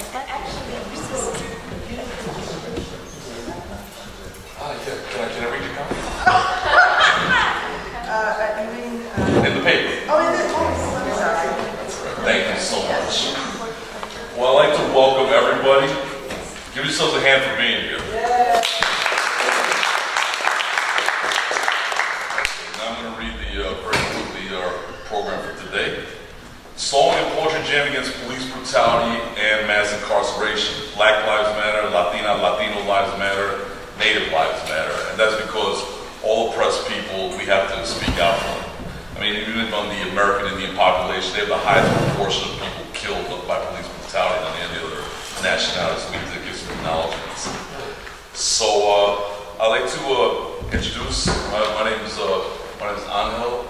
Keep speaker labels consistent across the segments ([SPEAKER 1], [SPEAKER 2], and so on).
[SPEAKER 1] Can I read your comment?
[SPEAKER 2] You mean?
[SPEAKER 1] In the paper.
[SPEAKER 2] Oh, in the paper. Sorry.
[SPEAKER 1] Thank you so much. Well, I'd like to welcome everybody. Give yourselves a hand for being here.
[SPEAKER 2] Yeah.
[SPEAKER 1] Now I'm going to read very quickly our program for today. Song and poetry jam against police brutality and mass incarceration. Black Lives Matter, Latino Lives Matter, Native Lives Matter. And that's because all oppressed people, we have to speak out for them. I mean, even on the American Indian population, they have the highest proportion of people killed by police brutality than any other nationalities. We need to give some acknowledgments. So I'd like to introduce, my name is Ángel,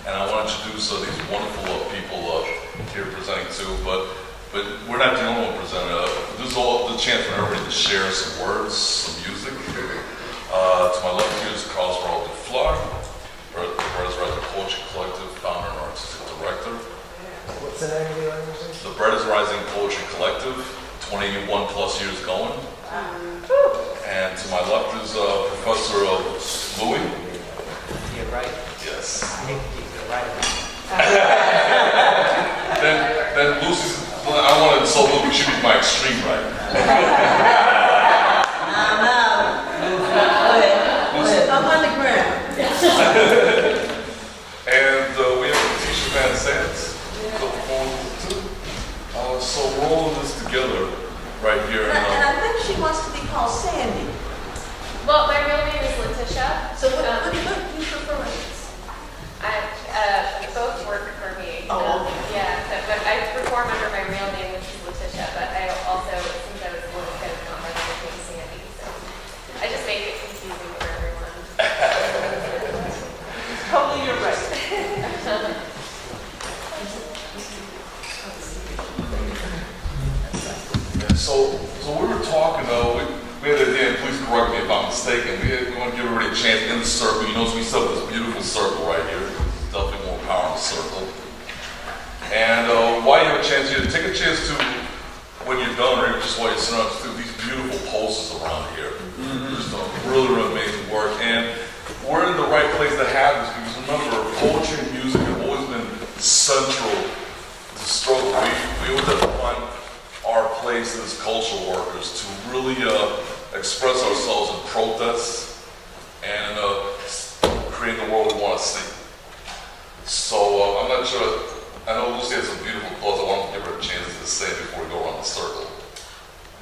[SPEAKER 1] and I want to introduce these wonderful people here presenting too, but we're not the only one presenting. This is all the chance for everybody to share some words, some music. To my left here is Raúl Dufflar, Brothers Rising Poetry Collective, founder and artistic director.
[SPEAKER 2] What's the name of the organization?
[SPEAKER 1] The Brothers Rising Poetry Collective, 21 plus years going. And to my left is Professor Luci.
[SPEAKER 3] You're right.
[SPEAKER 1] Yes.
[SPEAKER 3] You're right.
[SPEAKER 1] Then Luci's, I want to insult Luci, she be my extreme right.
[SPEAKER 2] I'm underground.
[SPEAKER 1] And we have Letitia Vansant, the performance too. So we're all in this together right here.
[SPEAKER 2] And I think she wants to be called Sandy.
[SPEAKER 4] Well, my real name is Letitia.
[SPEAKER 2] So what do you prefer?
[SPEAKER 4] Both work for me.
[SPEAKER 2] Oh, okay.
[SPEAKER 4] Yeah, but I perform under my real name, which is Letitia, but I also, since I was a little kid, not my name is Sandy, so I just make it confusing for everyone.
[SPEAKER 2] Totally, you're right.
[SPEAKER 1] So we were talking, we had an idea, and please correct me if I'm mistaken, we want to give everybody a chance in the circle. You notice we set up this beautiful circle right here. Definitely more power in the circle. And while you have a chance here, take a chance to, when you're done, or just while you're sitting on these beautiful posters around here. There's some really, really amazing work. And we're in the right place to have this, because remember, poetry and music have always been central to struggle. We always have to find our place as cultural workers to really express ourselves in protests and create the world we want to see. So I'm not sure, I know Luci has some beautiful clothes. I want to give her a chance to say before we go around the circle.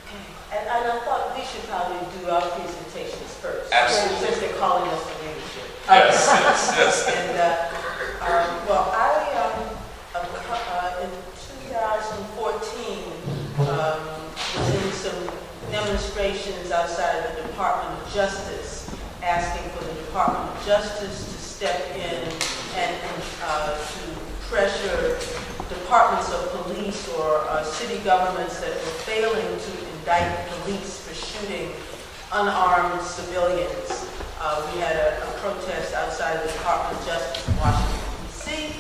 [SPEAKER 2] Okay. And I thought we should probably do our presentations first.
[SPEAKER 1] Absolutely.
[SPEAKER 2] Since they're calling us for leadership.
[SPEAKER 1] Yes.
[SPEAKER 2] And well, in 2014, was in some demonstrations outside of the Department of Justice, asking for the Department of Justice to step in and to pressure departments of police or city governments that were failing to indict police for shooting unarmed civilians. We had a protest outside of the Department of Justice in Washington, D.C.,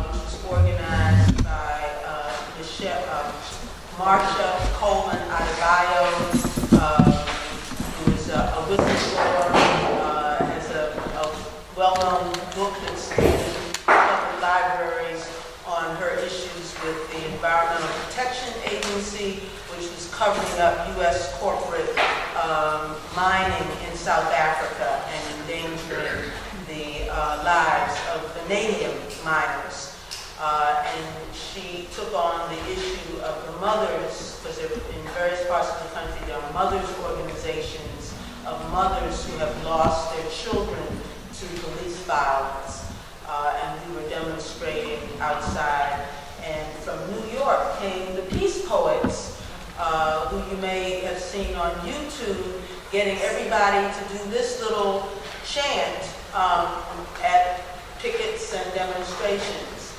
[SPEAKER 2] which was organized by Marsha Coleman Adebayo, who is a whistleblower, has a well-known book that's in public libraries on her issues with the Environmental Protection Agency, which was covering up U.S. corporate mining in South Africa and endangering the lives of vanadium miners. And she took on the issue of the mothers, because in various parts of the country there are mothers organizations of mothers who have lost their children to police violence. And we were demonstrating outside. And from New York came the Peace Poets, who you may have seen on YouTube, getting everybody to do this little chant at pickets and demonstrations.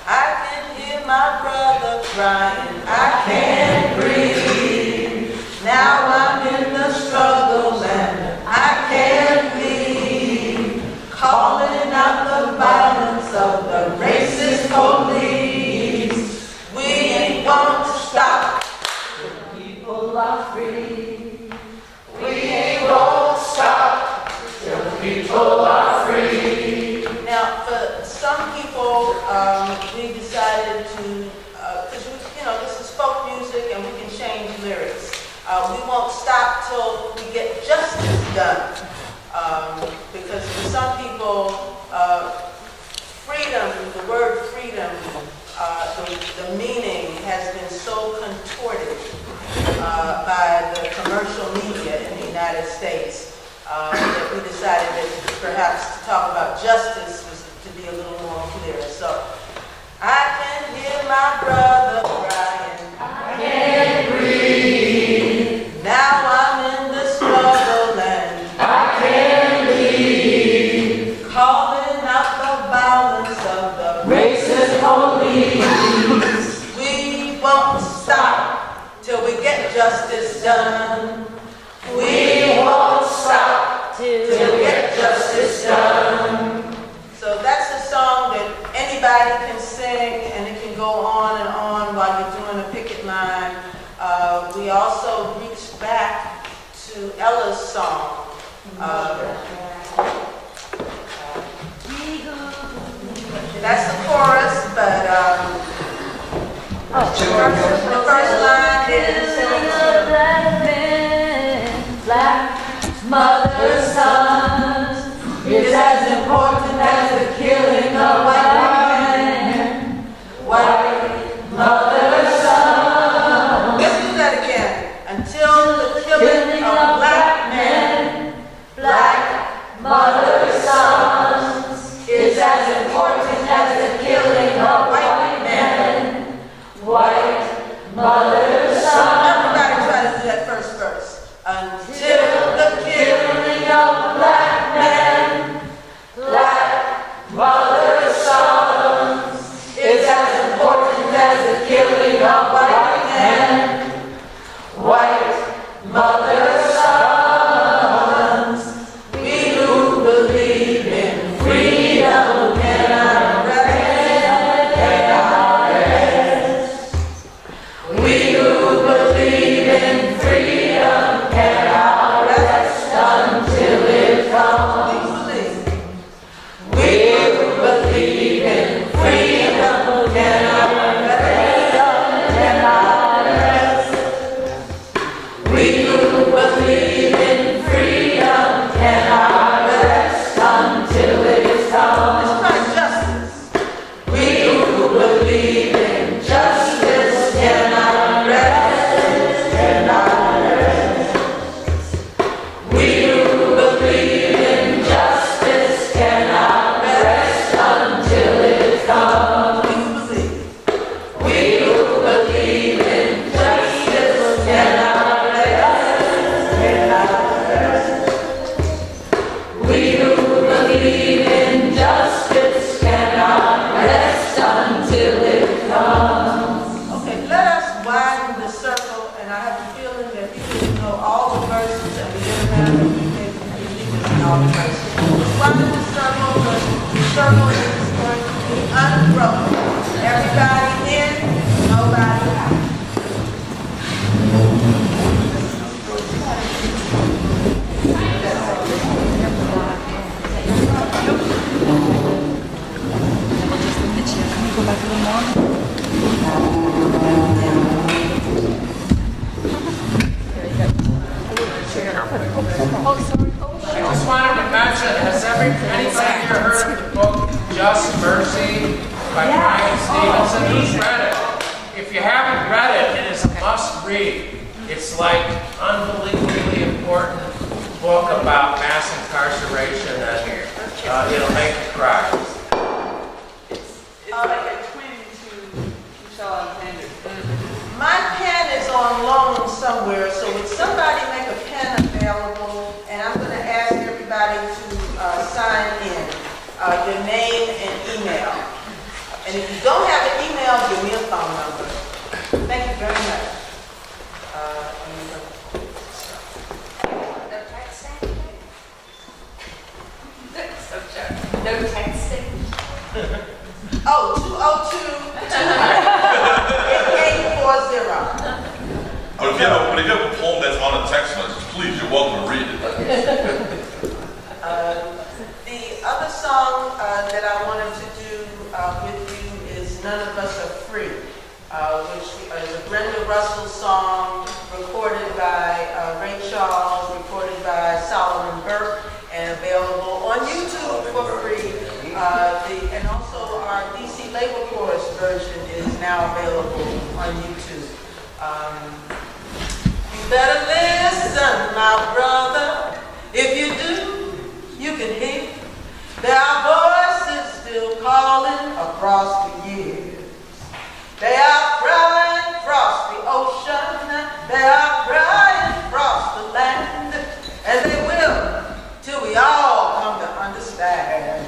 [SPEAKER 2] I can hear my brother crying, I can't breathe. Now I'm in the struggle and I can't leave. Calling out the violence of the racist police. We ain't going to stop simple. We decided to, because this is folk music and we can change lyrics. We won't stop till we get justice done. Because for some people, freedom, the word freedom, the meaning has been so contorted by the commercial media in the United States that we decided that perhaps to talk about justice was to be a little more clear. So I can hear my brother crying. I can't breathe. Now I'm in the struggle and I can't leave. Calling out the violence of the racist police. We won't stop till we get justice done. We won't stop till we get justice done. So that's a song that anybody can sing, and it can go on and on while you're doing a picket line. We also reached back to Ella's song. That's the chorus, but the first line is black mother's sons is as important as the killing of white men. White mother's sons. Let's do that again. Until the killing of black men, black mother's sons is as important as the killing of white men. White mother's sons. Everybody try to do that first verse. Until the killing of black men, black mother's sons is as important as the killing of white men. White mother's sons, we do believe in freedom, cannot rest, cannot rest. We do believe in freedom, cannot rest until it comes. We do believe in freedom, cannot rest, cannot rest. We do believe in freedom, cannot rest until it comes. Let's try justice. We do believe in justice, cannot rest, cannot rest. We do believe in justice, cannot rest until it comes. We do believe in justice, cannot rest, cannot rest. We do believe in justice, cannot rest until it comes. Okay, let us widen the circle, and I have a feeling that people know all the verses, and we get around and we can leave this in all the verses. Widen the circle, the circle is going to be unbroken. Everybody in, nobody out.
[SPEAKER 3] I just wanted to mention, has anybody here heard of the book Just Mercy by Brian Stevenson? Who's read it? If you haven't read it, it is a must read. It's like unbelievably important book about mass incarceration, and it'll make you cry.
[SPEAKER 5] It's like a twin to Michelle Alexander.
[SPEAKER 2] My pen is on loan somewhere, so would somebody make a pen available? And I'm going to ask everybody to sign in your name and email. And if you don't have an email, give me a phone number. Thank you very much.
[SPEAKER 4] No texting? No texting?
[SPEAKER 2] Oh, 202-840.
[SPEAKER 1] But if you have a poem that's on a text message, please, you're welcome to read it.
[SPEAKER 2] The other song that I wanted to do with you is None of Us Are Free, which is a Brenda Russell song recorded by Ray Charles, recorded by Solomon Burke, and available on YouTube for free. And also our DC Labor Chorus version is now available on YouTube. You better listen, my brother. If you do, you can hear. There are voices still calling across the years. They are crying across the ocean. They are crying across the land. And they will, till we all come to understand.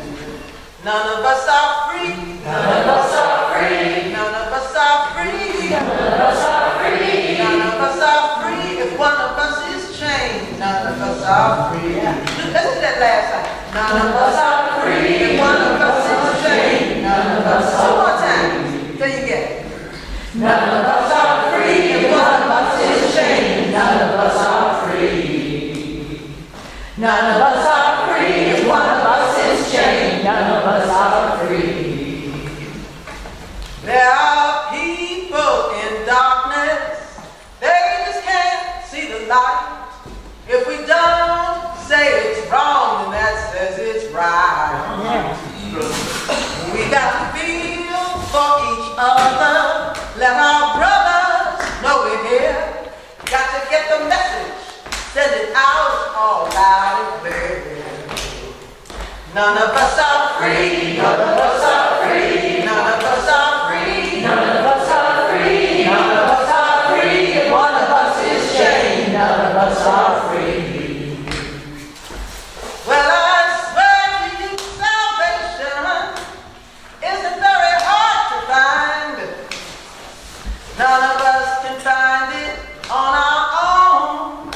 [SPEAKER 2] None of us are free. None of us are free. None of us are free. None of us are free. None of us are free. If one of us is chained, none of us are free. Let's do that last time. None of us are free. If one of us is chained, none of us are free. Two more times. Till you get it. None of us are free. If one of us is chained, none of us are free. None of us are free. If one of us is chained, none of us are free. There are people in darkness. They just can't see the light. If we don't say it's wrong, then that says it's right. We got to feel for each other. Let our brothers know we're here. Got to get the message. Send it out all loud and clear. None of us are free. None of us are free. None of us are free. None of us are free. None of us are free. If one of us is chained, none of us are free. Well, I swear to you, salvation isn't very hard to find. None of us can find it on our own.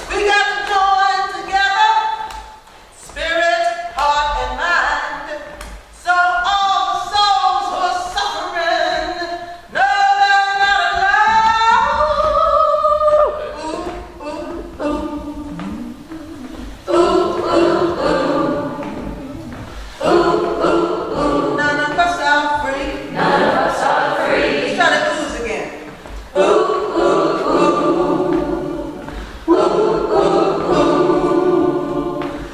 [SPEAKER 2] We got to join together, spirit, heart, and mind. So all the souls who are suffering know they're not alone. Ooh, ooh, ooh. Ooh, ooh, ooh. Ooh, ooh, ooh. None of us are free. None of us are free. Let's try to ooze again. Ooh, ooh, ooh. Ooh, ooh, ooh.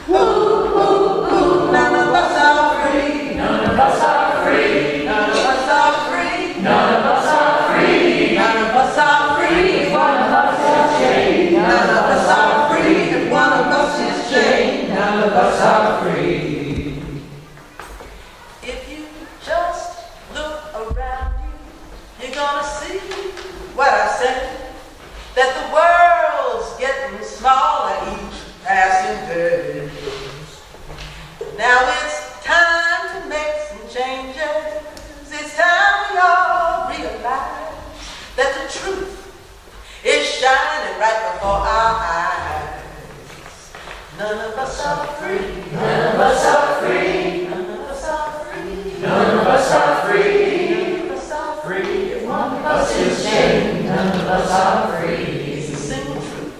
[SPEAKER 2] Ooh, ooh, ooh. None of us are free. None of us are free. None of us are free. None of us are free. None of us are free. If one of us is chained, none of us are free. If one of us is chained, none of us are free. If you just look around you, you're gonna see what I said. That the world's getting smaller each passing day. Now it's time to make some changes. It's time we all realize that the truth is shining right before our eyes. None of us are free. None of us are free. None of us are free. None of us are free. None of us are free. If one of us is chained, none of us are free. It's a single truth.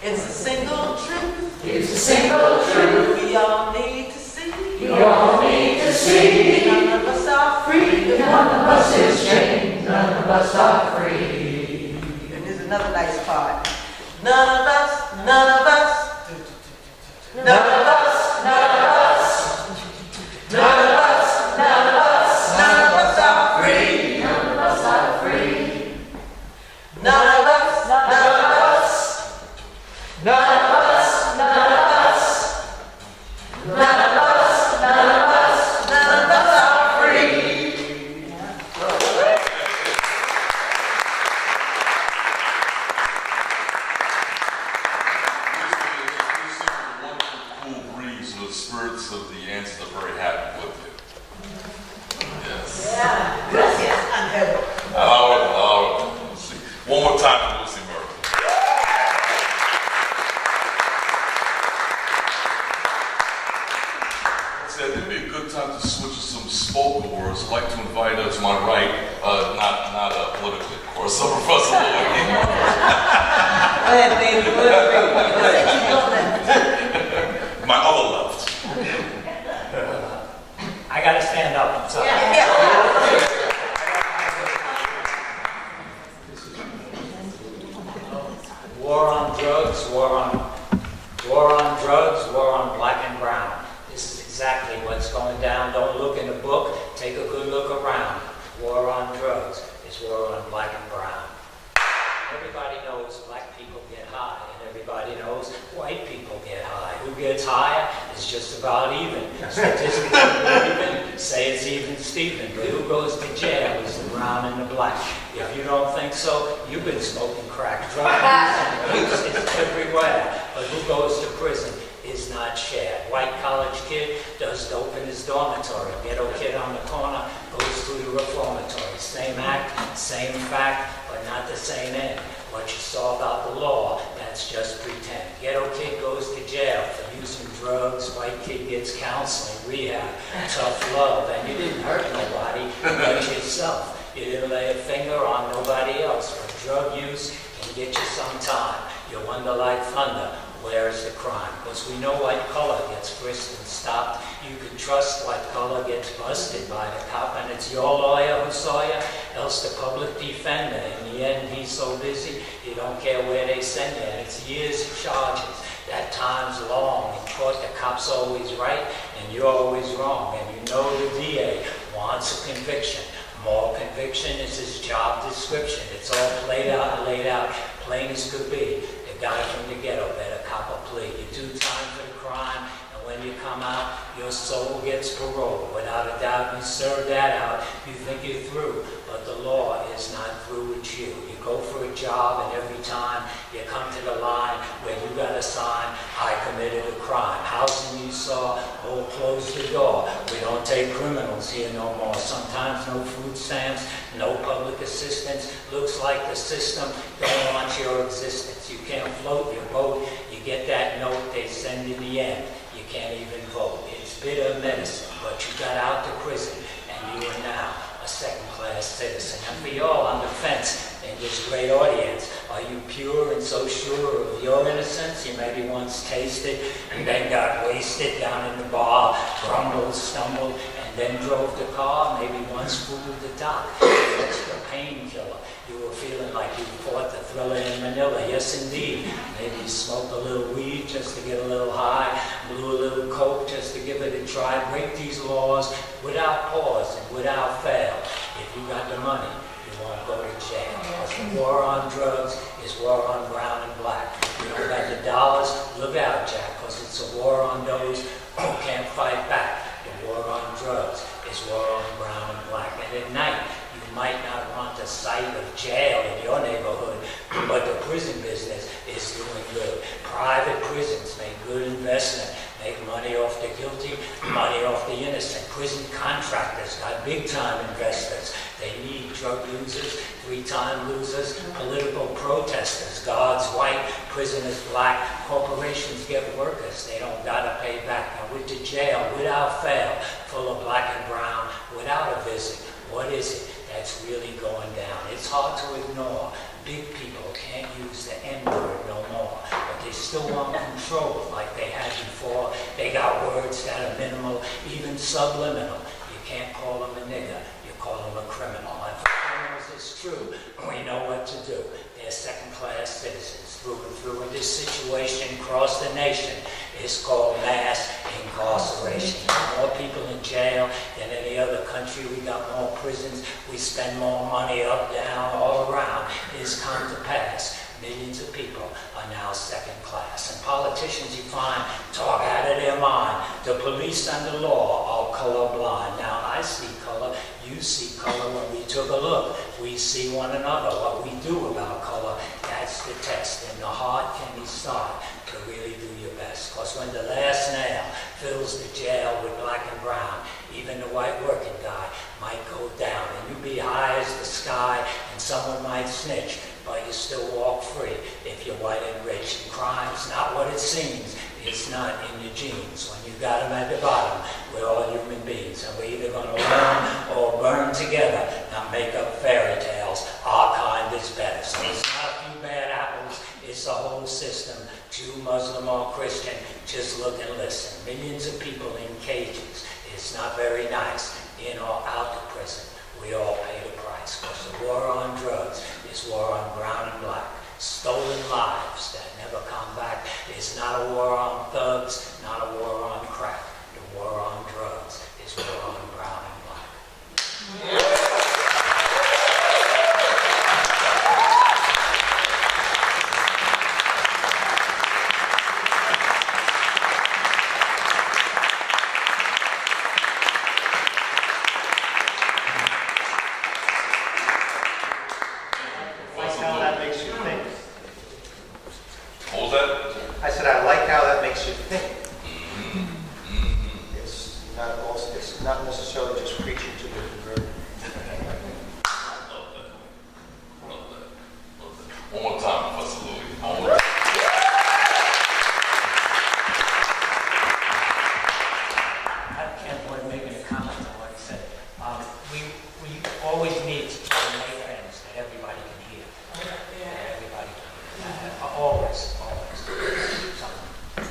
[SPEAKER 2] It's a single truth. It's a single truth. We all need to see. We all need to see. None of us are free. If one of us is chained, none of us are free. And there's another nice part. None of us, none of us. None of us, none of us. None of us, none of us. None of us are free. None of us are free. None of us, none of us. None of us, none of us. None of us, none of us. None of us are free.
[SPEAKER 1] Cool breeze, so the spirits of the ants are very happy with you. Yes.
[SPEAKER 2] Gracias, Ángel.
[SPEAKER 1] Allow it. Let's see. One more time for Luci Murphy. Said it'd be a good time to switch to some spoken words. I'd like to invite to my right, not politically, of course, Professor Lloyd. My other left.
[SPEAKER 6] gotta stand up, I'm sorry. War on drugs, war on drugs, war on black and brown. This is exactly what's going down. Don't look in the book, take a good look around. War on drugs is war on black and brown. Everybody knows black people get high, and everybody knows white people get high. Who gets higher is just about even. Statistically even, say it's even Steven, but who goes to jail is the brown and the black. If you don't think so, you've been smoking crack. Drug use is everywhere, but who goes to prison is not shared. White college kid does dope in his dormitory. Ghetto kid on the corner goes through the reformatory. Same act, same fact, but not the same end. What you saw about the law, that's just pretend. Ghetto kid goes to jail for using drugs. White kid gets counseling, rehab, tough love. And you didn't hurt nobody, but yourself. You didn't lay a finger on nobody else. But drug use can get you some time. You wonder like thunder, where's the crime? Because we know white collar gets frisked and stopped. You can trust white collar gets busted by the cop, and it's your lawyer who saw you, else the public defender. In the end, he's so busy, he don't care where they send you, and it's years of charges. That time's long. In court, the cop's always right, and you're always wrong. And you know the DA wants a conviction. More conviction is his job description. It's all played out and laid out, plain as could be. The guy from the ghetto better cop a plea. You do time for the crime, and when you come out, your soul gets parole. Without a doubt, you serve that out. You think you're through, but the law is not through with you. You go for a job, and every time you come to the line where you got a sign, I committed a crime. Housing you saw, oh, close the door. We don't take criminals here no more. Sometimes no food stamps, no public assistance. Looks like the system don't want your existence. You can't float your boat. You get that note they send in the end. You can't even vote. It's bitter medicine, but you got out to prison, and you are now a second-class citizen. And for y'all on the fence in this great audience, are you pure and so sure of your innocence? You maybe once tasted and then got wasted down in the bar, grumbled, stumbled, and then drove the car. Maybe once fooled the doc, an extra painkiller. You were feeling like you fought the thriller in Manila. Yes, indeed. Maybe you smoked a little weed just to get a little high, blew a little coke just to give it a try. Break these laws without pause and without fail. If you got the money, you won't go to jail. Because the war on drugs is war on brown and black. You don't got the dollars, look out, Jack, because it's a war on those who can't fight back. The war on drugs is war on brown and black. And at night, you might not want the sight of jail in your neighborhood, but the prison business is doing good. Private prisons make good investment, make money off the guilty, money off the innocent. Prison contractors got big-time investors. They need drug users, three-time losers, political protesters, guards white, prisoners black. Corporations get workers. They don't gotta pay back. And with the jail, without fail, full of black and brown, without a visit, what is it that's really going down? It's hard to ignore. Big people can't use the N-word no more, but they still want control like they had before. They got words that are minimal, even subliminal. You can't call them a nigger, you call them a criminal. And for criminals, it's true. We know what to do. They're second-class citizens through and through. And this situation across the nation is called mass incarceration. More people in jail than any other country. We got more prisons. We spend more money up, down, all around. It's come to pass. Millions of people are now second class. And politicians, you find, talk out of their mind. The police and the law are colorblind. Now, I see color. You see color. When we took a look, we see one another. What we do about color, that's the test. In the heart, can we start to really do your best? Because when the last nail fills the jail with black and brown, even the white working guy might go down. And you be high as the sky, and someone might snitch, but you still walk free if you're white and rich. And crime's not what it seems. It's not in your genes. When you got them at the bottom, we're all human beings, and we're either going to learn or burn together, not make up fairy tales. Our kind is better. So it's not a few bad apples, it's the whole system. Jew, Muslim, or Christian, just look and listen. Millions of people in cages. It's not very nice, in or out of prison. We all pay the price, because the war on drugs is war on brown and black. Stolen lives that never come back. It's not a war on thugs, not a war on crack. The war on drugs is war on brown and black.
[SPEAKER 7] Like how that makes you think.
[SPEAKER 1] What was that?
[SPEAKER 7] I said, I like how that makes you think. It's not necessarily just preaching to the converted.
[SPEAKER 1] Love that. Love that. Love that. One more time, Professor Louis. One more time.
[SPEAKER 6] I can't avoid making a comment on what he said. We always need to try to make things that everybody can hear. That everybody can hear. Always. Something. We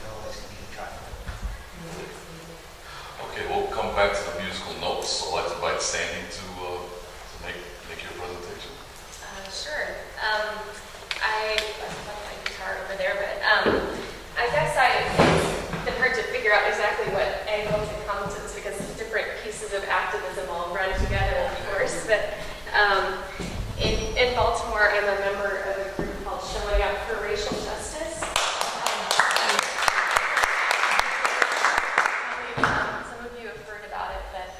[SPEAKER 6] always need to try to.
[SPEAKER 1] Okay, we'll come back to the musical notes. So I'd like to invite Sandy to make your presentation.
[SPEAKER 4] Sure. I left my guitar over there, but I guess it's been hard to figure out exactly what angle to come to this because different pieces of activism all run together, of course. But in Baltimore, I'm a member of a group called Showing Up for Racial Justice. Some of you have heard about it, but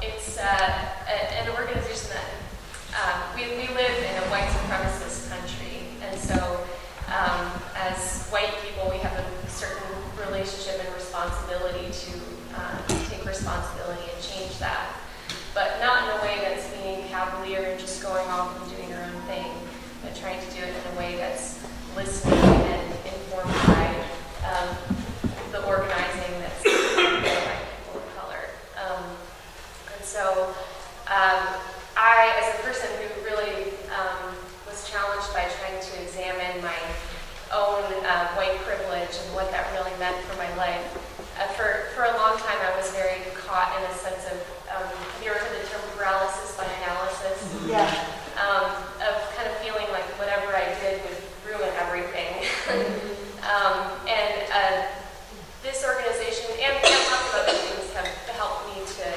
[SPEAKER 4] it's an organization that we live in a white supremacist country, and so as white people, we have a certain relationship and responsibility to take responsibility and change that, but not in a way that's being cavalier and just going off and doing our own thing, but trying to do it in a way that's listening and informed by the organizing that's done by people of color. And so I, as a person who really was challenged by trying to examine my own white privilege and what that really meant for my life, for a long time I was very caught in a sense of, have you ever heard the term paralysis by analysis?
[SPEAKER 2] Yeah.
[SPEAKER 4] Of kind of feeling like whatever I did would ruin everything. And this organization and lots of other things have helped me to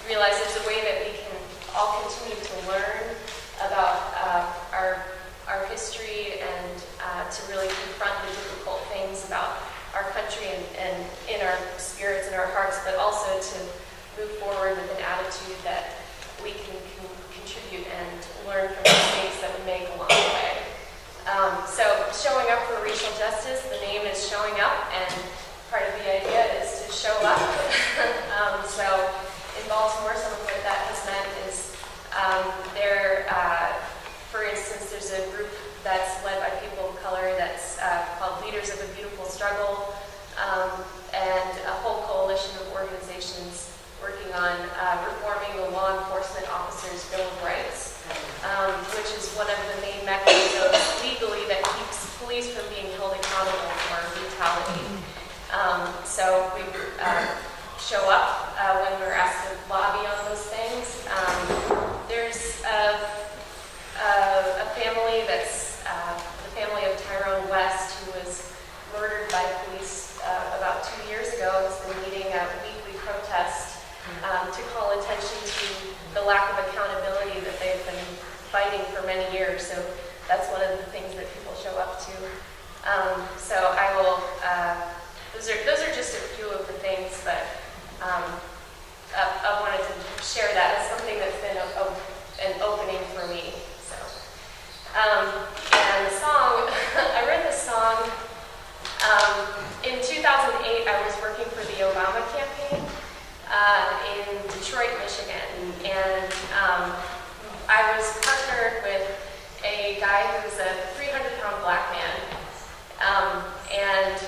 [SPEAKER 4] realize there's a way that we can all continue to learn about our history and to really confront the difficult things about our country and in our spirits and our hearts, but also to move forward with an attitude that we can contribute and learn from the mistakes that we make along the way. So showing up for racial justice, the name is showing up, and part of the idea is to show up. So in Baltimore, some of what that has meant is for instance, there's a group that's led by people of color that's called Leaders of a Beautiful Struggle, and a whole coalition of organizations working on reforming the Law Enforcement Officers' Bill of Rights, which is one of the main mechanisms legally that keeps police from being held accountable for brutality. So we show up when we're asked to lobby on those things. There's a family that's the family of Tyrone West, who was murdered by police about 2 years ago. Has been leading a weekly protest to call attention to the lack of accountability that they've been fighting for many years. So that's one of the things that people show up to. So I will. Those are just a few of the things, but I wanted to share that as something that's been an opening for me. So, and the song, I read the song in 2008. I was working for the Obama campaign in Detroit, Michigan, and I was partnered with a guy who was a 300-pound black man, and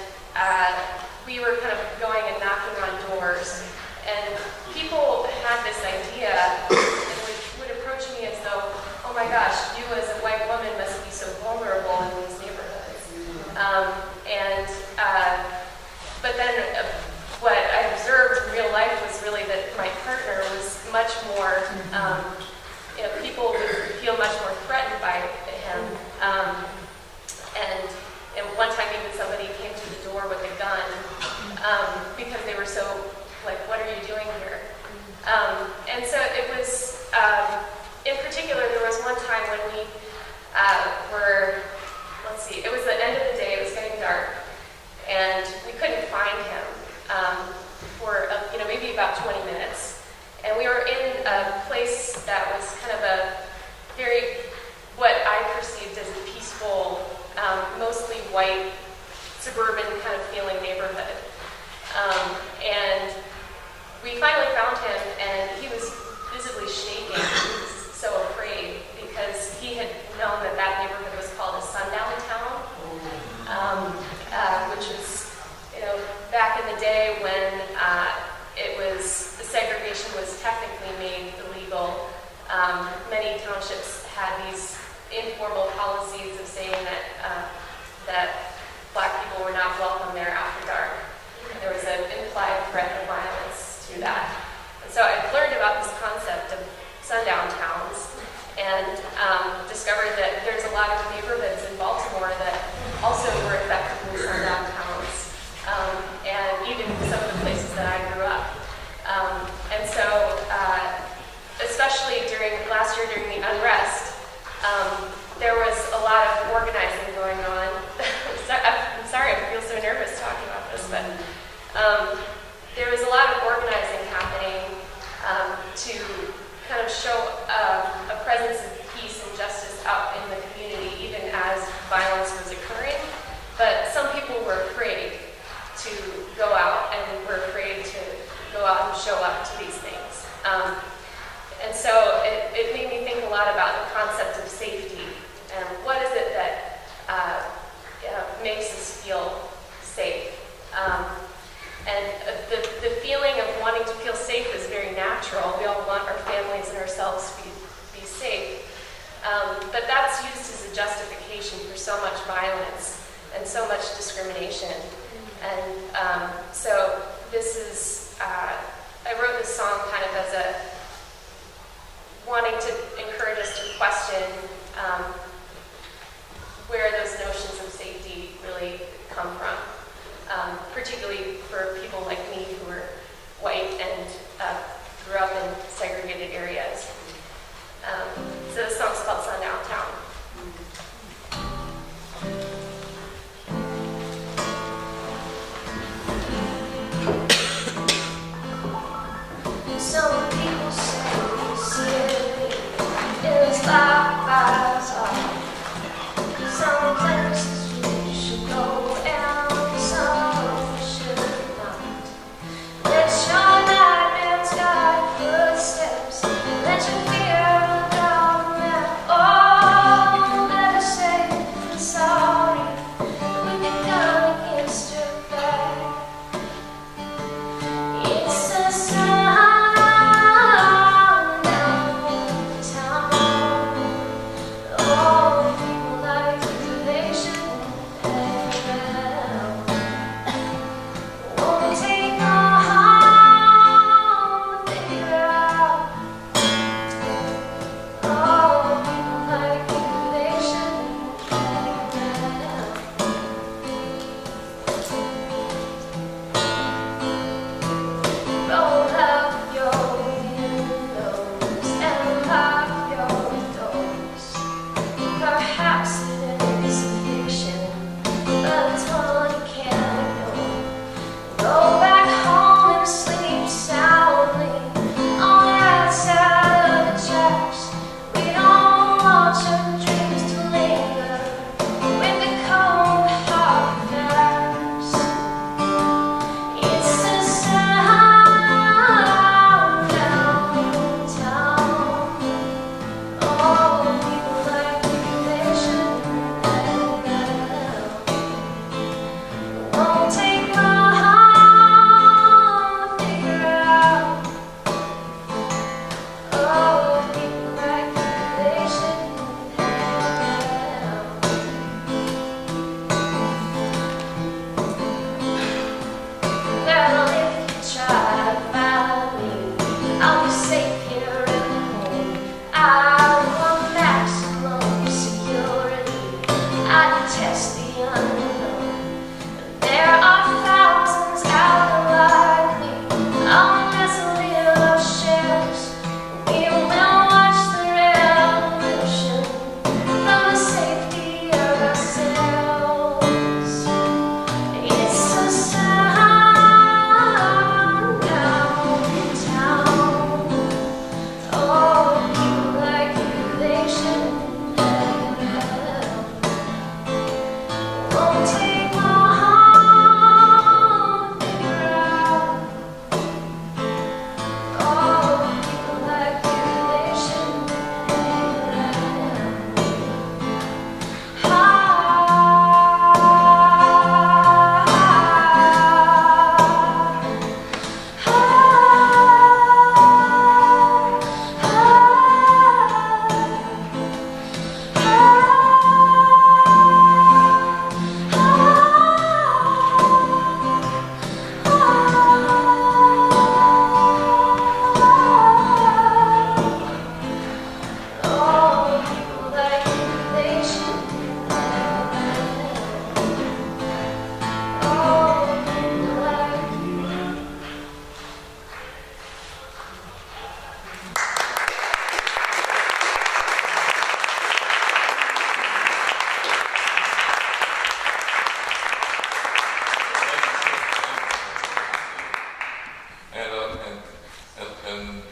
[SPEAKER 4] we were kind of going and knocking on doors, and people had this idea and would approach me as though, oh my gosh, you as a white woman must be so vulnerable in these neighborhoods. But then what I observed we were, let's see, it was the end of the day, it was getting dark, and we couldn't find him for, maybe about 20 minutes. And we were in a place that was kind of a very, what I perceived as a peaceful, mostly white, suburban kind of feeling neighborhood. And we finally found him, and he was visibly shaking. He was so afraid because he had known that that neighborhood was called a sundown town, which was, back in the day when the segregation was technically made illegal. Many townships had these informal policies of saying that Black people were not welcome there after dark. And there was an implied threat of violence through that. And so I learned about this concept of sundown towns and discovered that there's a lot of neighborhoods in Baltimore that also were effectively sundown towns, and even some of the places that I grew up. And so, especially last year during the unrest, there was a lot of organizing going on. I'm sorry, I feel so nervous talking about this, but there was a lot of organizing happening to kind of show a presence of peace and justice out in the community, even as violence was occurring. But some people were afraid to go out and were afraid to go out and show up to these things. And so it made me think a lot about the concept of safety and what is it that makes us feel safe. And the feeling of wanting to feel safe is very natural. We all want our families and ourselves to be safe. But that's used as a justification for so much violence and so much discrimination. And so this is, I wrote this song kind of as a wanting to encourage us to question where those notions of safety really come from, particularly for people like me who are white and grew up in segregated areas. So this song's called Sundown Town.
[SPEAKER 8] Some people say it was by some places we should go and some we should not. Let your nightmares guide footsteps. Let your fear down there. Oh, let us say sorry. With your gun against your back. It's a sign.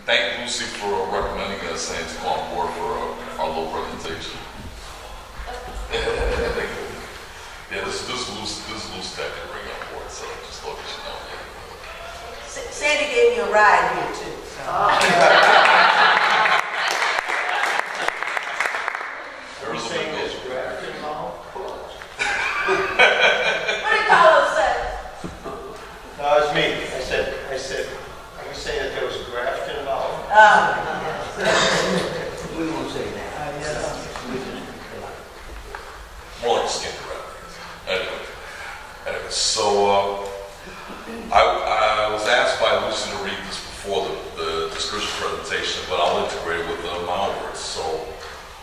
[SPEAKER 1] thank Luci for recommending us and to come on board for our little presentation. Yeah, this is Luci that can bring on board, so just thought you should know.
[SPEAKER 2] Sandy gave me a ride here too. So.
[SPEAKER 7] Are you saying there's graft involved?
[SPEAKER 2] What did Carlos say?
[SPEAKER 7] No, it's me. I said, are you saying that there was graft involved?
[SPEAKER 9] We won't say that.
[SPEAKER 1] More like skin graft. Anyway, so I was asked by Luci to read this before the description presentation, but I'll integrate it with my own words. So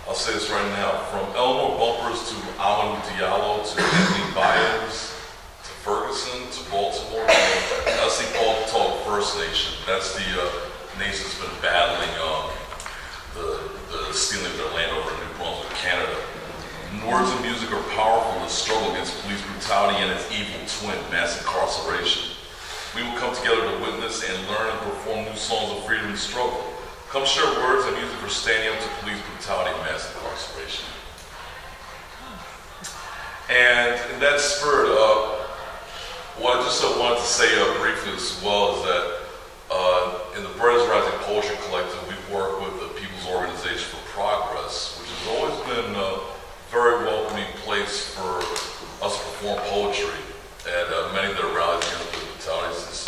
[SPEAKER 1] I'll say this right now. From Eleanor Bumpurs to Amadou Diallo to Baez to Ferguson to Baltimore to Elsipogtog First Nation. That's the nation that's been battling the stealing of their land over in New Brunswick, Canada. Words and music are powerful in the struggle against police brutality and its evil twin, mass incarceration. We will come together to witness and learn and perform new songs of freedom and struggle. Come share words and music for standing up to police brutality and mass incarceration. And in that spirit, what I just wanted to say briefly as well is that in the Baez Rising Poetry Collective, we work with the People's Organization for Progress, which has always been very welcoming place for us to perform poetry at many of their rallies against police brutality since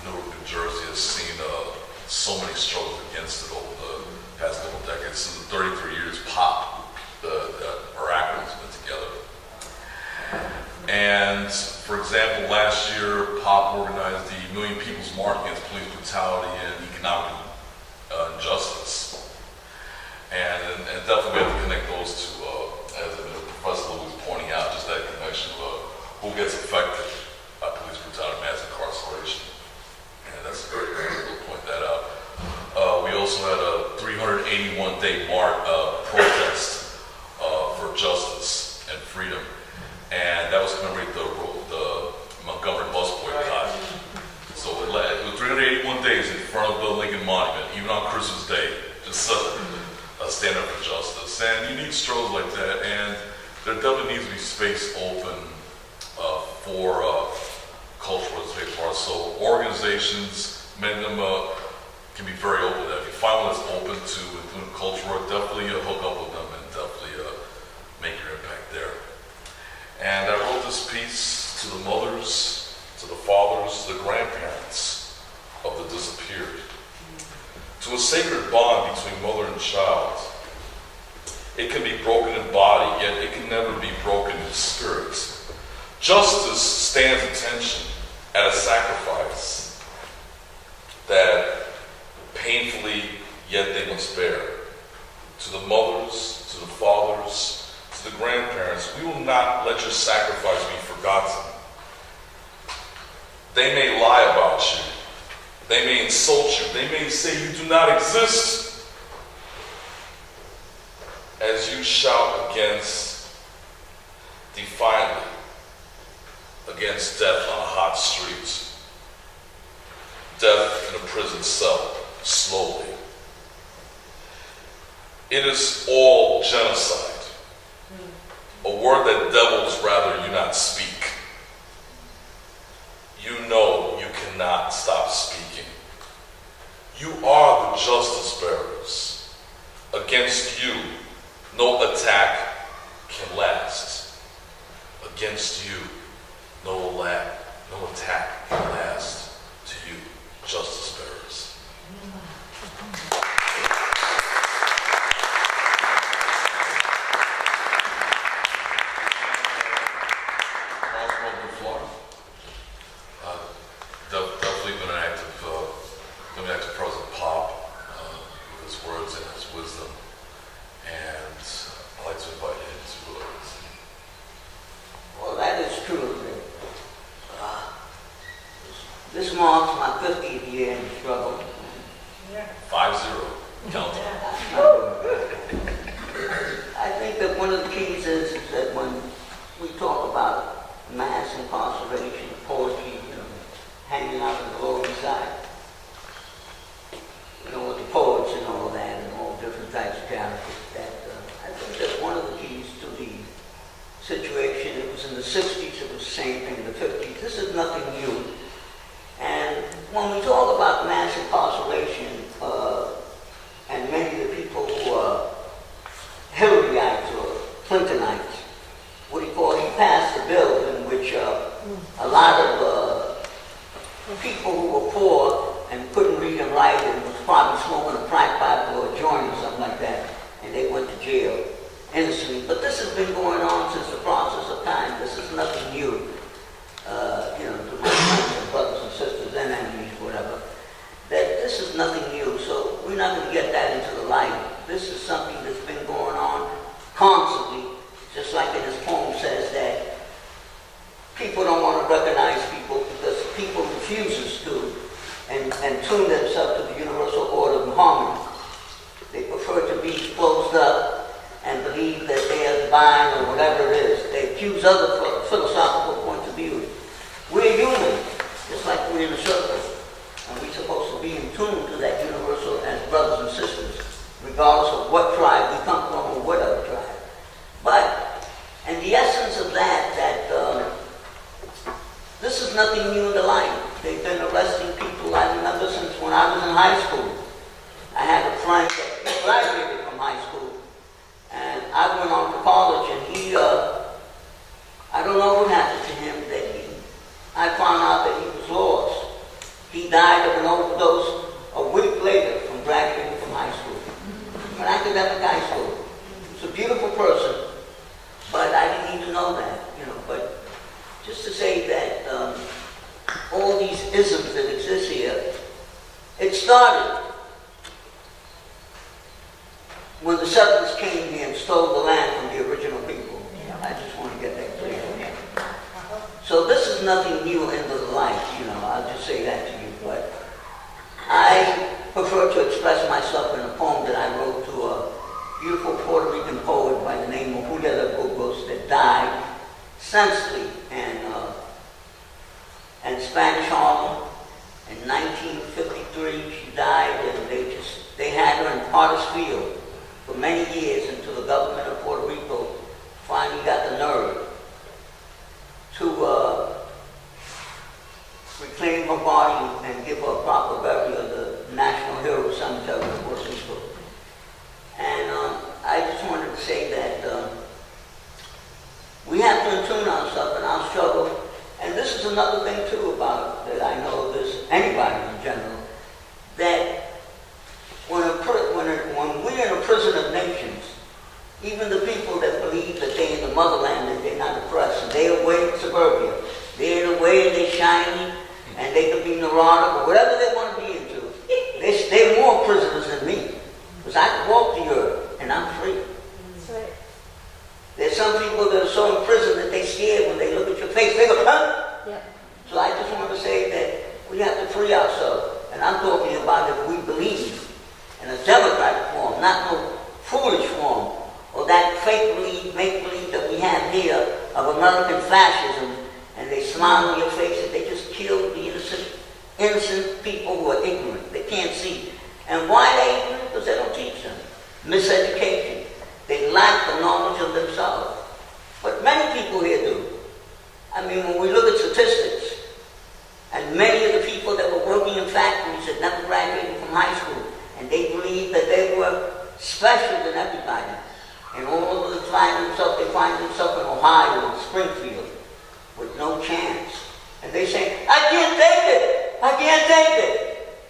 [SPEAKER 1] Newark, New Jersey has seen so many struggles against it over the past couple of decades. Since the 33 years POP, our acronyms have been together. And for example, last year POP organized the Million People's March against police brutality and economic injustice. And definitely we have to connect those two, as Professor Lou was pointing out, just that connection of who gets affected by police brutality, mass incarceration. And that's very good to point that out. We also had a 381-day protest for justice and freedom. And that was commemorating the Montgomery bus boycott. So it was 381 days in front of the Lincoln Monument, even on Christmas Day, just stand up for justice. And you need struggles like that, and there definitely needs to be space open for cultural participation. So organizations, many of them can be very open to that. If you find one that's open to including culture work, definitely hook up with them and definitely make your impact there. And I wrote this piece to the mothers, to the fathers, to the grandparents of the disappeared. To a sacred bond between mother and child. It can be broken in body, yet it can never be broken in spirit. Justice stands attention at a sacrifice that painfully, yet they must bear. To the mothers, to the fathers, to the grandparents, we will not let your sacrifice be forgotten. They may lie about you. They may insult you. They may say you do not exist. As you shout against, defiantly, against death on a hot street. Death in a prison cell, slowly. It is all genocide. A word that devils rather you not speak. You know you cannot stop speaking. You are the justice bearers. Against you, no attack can last. Against you, no attack can last. To you, justice bearers. Dufflar. Definitely been an active President Pop with his words and his wisdom, and I'd like to invite him to.
[SPEAKER 9] Well, that is true. This marks my 50th year in died and was probably smoking a crack pipe or a joint or something like that, and they went to jail innocently. But this has been going on since the process of time. This is nothing new. To my friends and brothers and sisters and enemies, whatever, that this is nothing new. So we're not going to get that into the light. This is something that's been going on constantly, just like in his poem says that people don't want to recognize people because people refuses to and tune themselves to the universal order of harmony. They prefer to be closed up and believe that they are divine or whatever it is. They accuse other philosophical points of view. We're human, just like we're in a circle. And we're supposed to be in tune to that universal as brothers and sisters, regardless of what tribe we come from or what other tribe. But, and the essence of that this is nothing new in the light. They've been arresting people, I remember since when I was in high school. I had a friend that graduated from high school, and I went on to college, and he, I don't know what happened to him, I found out that he was lost. He died of an overdose a week later from graduating from high school, an academic high school. He was a beautiful person, but I didn't even know that, but just to say that all these isms that exist here, it started when the settlers came here and stole the land from the original people. I just want to get that clear. So this is nothing new in the life, I'll just say that to you. But I prefer to express myself in a poem that I wrote to a beautiful Puerto Rican poet by the name of Julia Burgos that died sensibly in Spanish Harlem in 1953. She died, and they had her in Potter's Field for many years until the government of Puerto Rico finally got the nerve to reclaim her body and give her a proper burial at the National Hero Cemetery in Puerto Rico. And I just wanted to say that we have to attune ourselves in our struggle. And this is another thing too about that I know this, anybody in general, that when we're in a prison of nations, even the people that believe that they're in the motherland and they're not oppressed, and they're away in suburbia, they're in a way and they're shiny, and they can be neurotic or whatever they want to be into, they're more prisoners than me. Because I can walk the earth and I'm free.
[SPEAKER 8] That's right.
[SPEAKER 9] There's some people that are so imprisoned that they're scared when they look at your face, they go, huh?
[SPEAKER 8] Yeah.
[SPEAKER 9] So I just want to say that we have to free ourselves. And I'm talking about if we believe in a democratic form, not no foolish form, or that fake belief, make believe that we have here of American fascism, and they smile in your face and they just kill the innocent people who are ignorant. They can't see. And why are they ignorant? Because they don't teach them. Miseducation. They lack the knowledge of themselves. But many people here do. I mean, when we look at statistics, and many of the people that were working in factories that never graduated from high school, and they believed that they were special than everybody. And all of them they find themselves in Ohio and Springfield with no chance. And they say, I can't take it! I can't take it!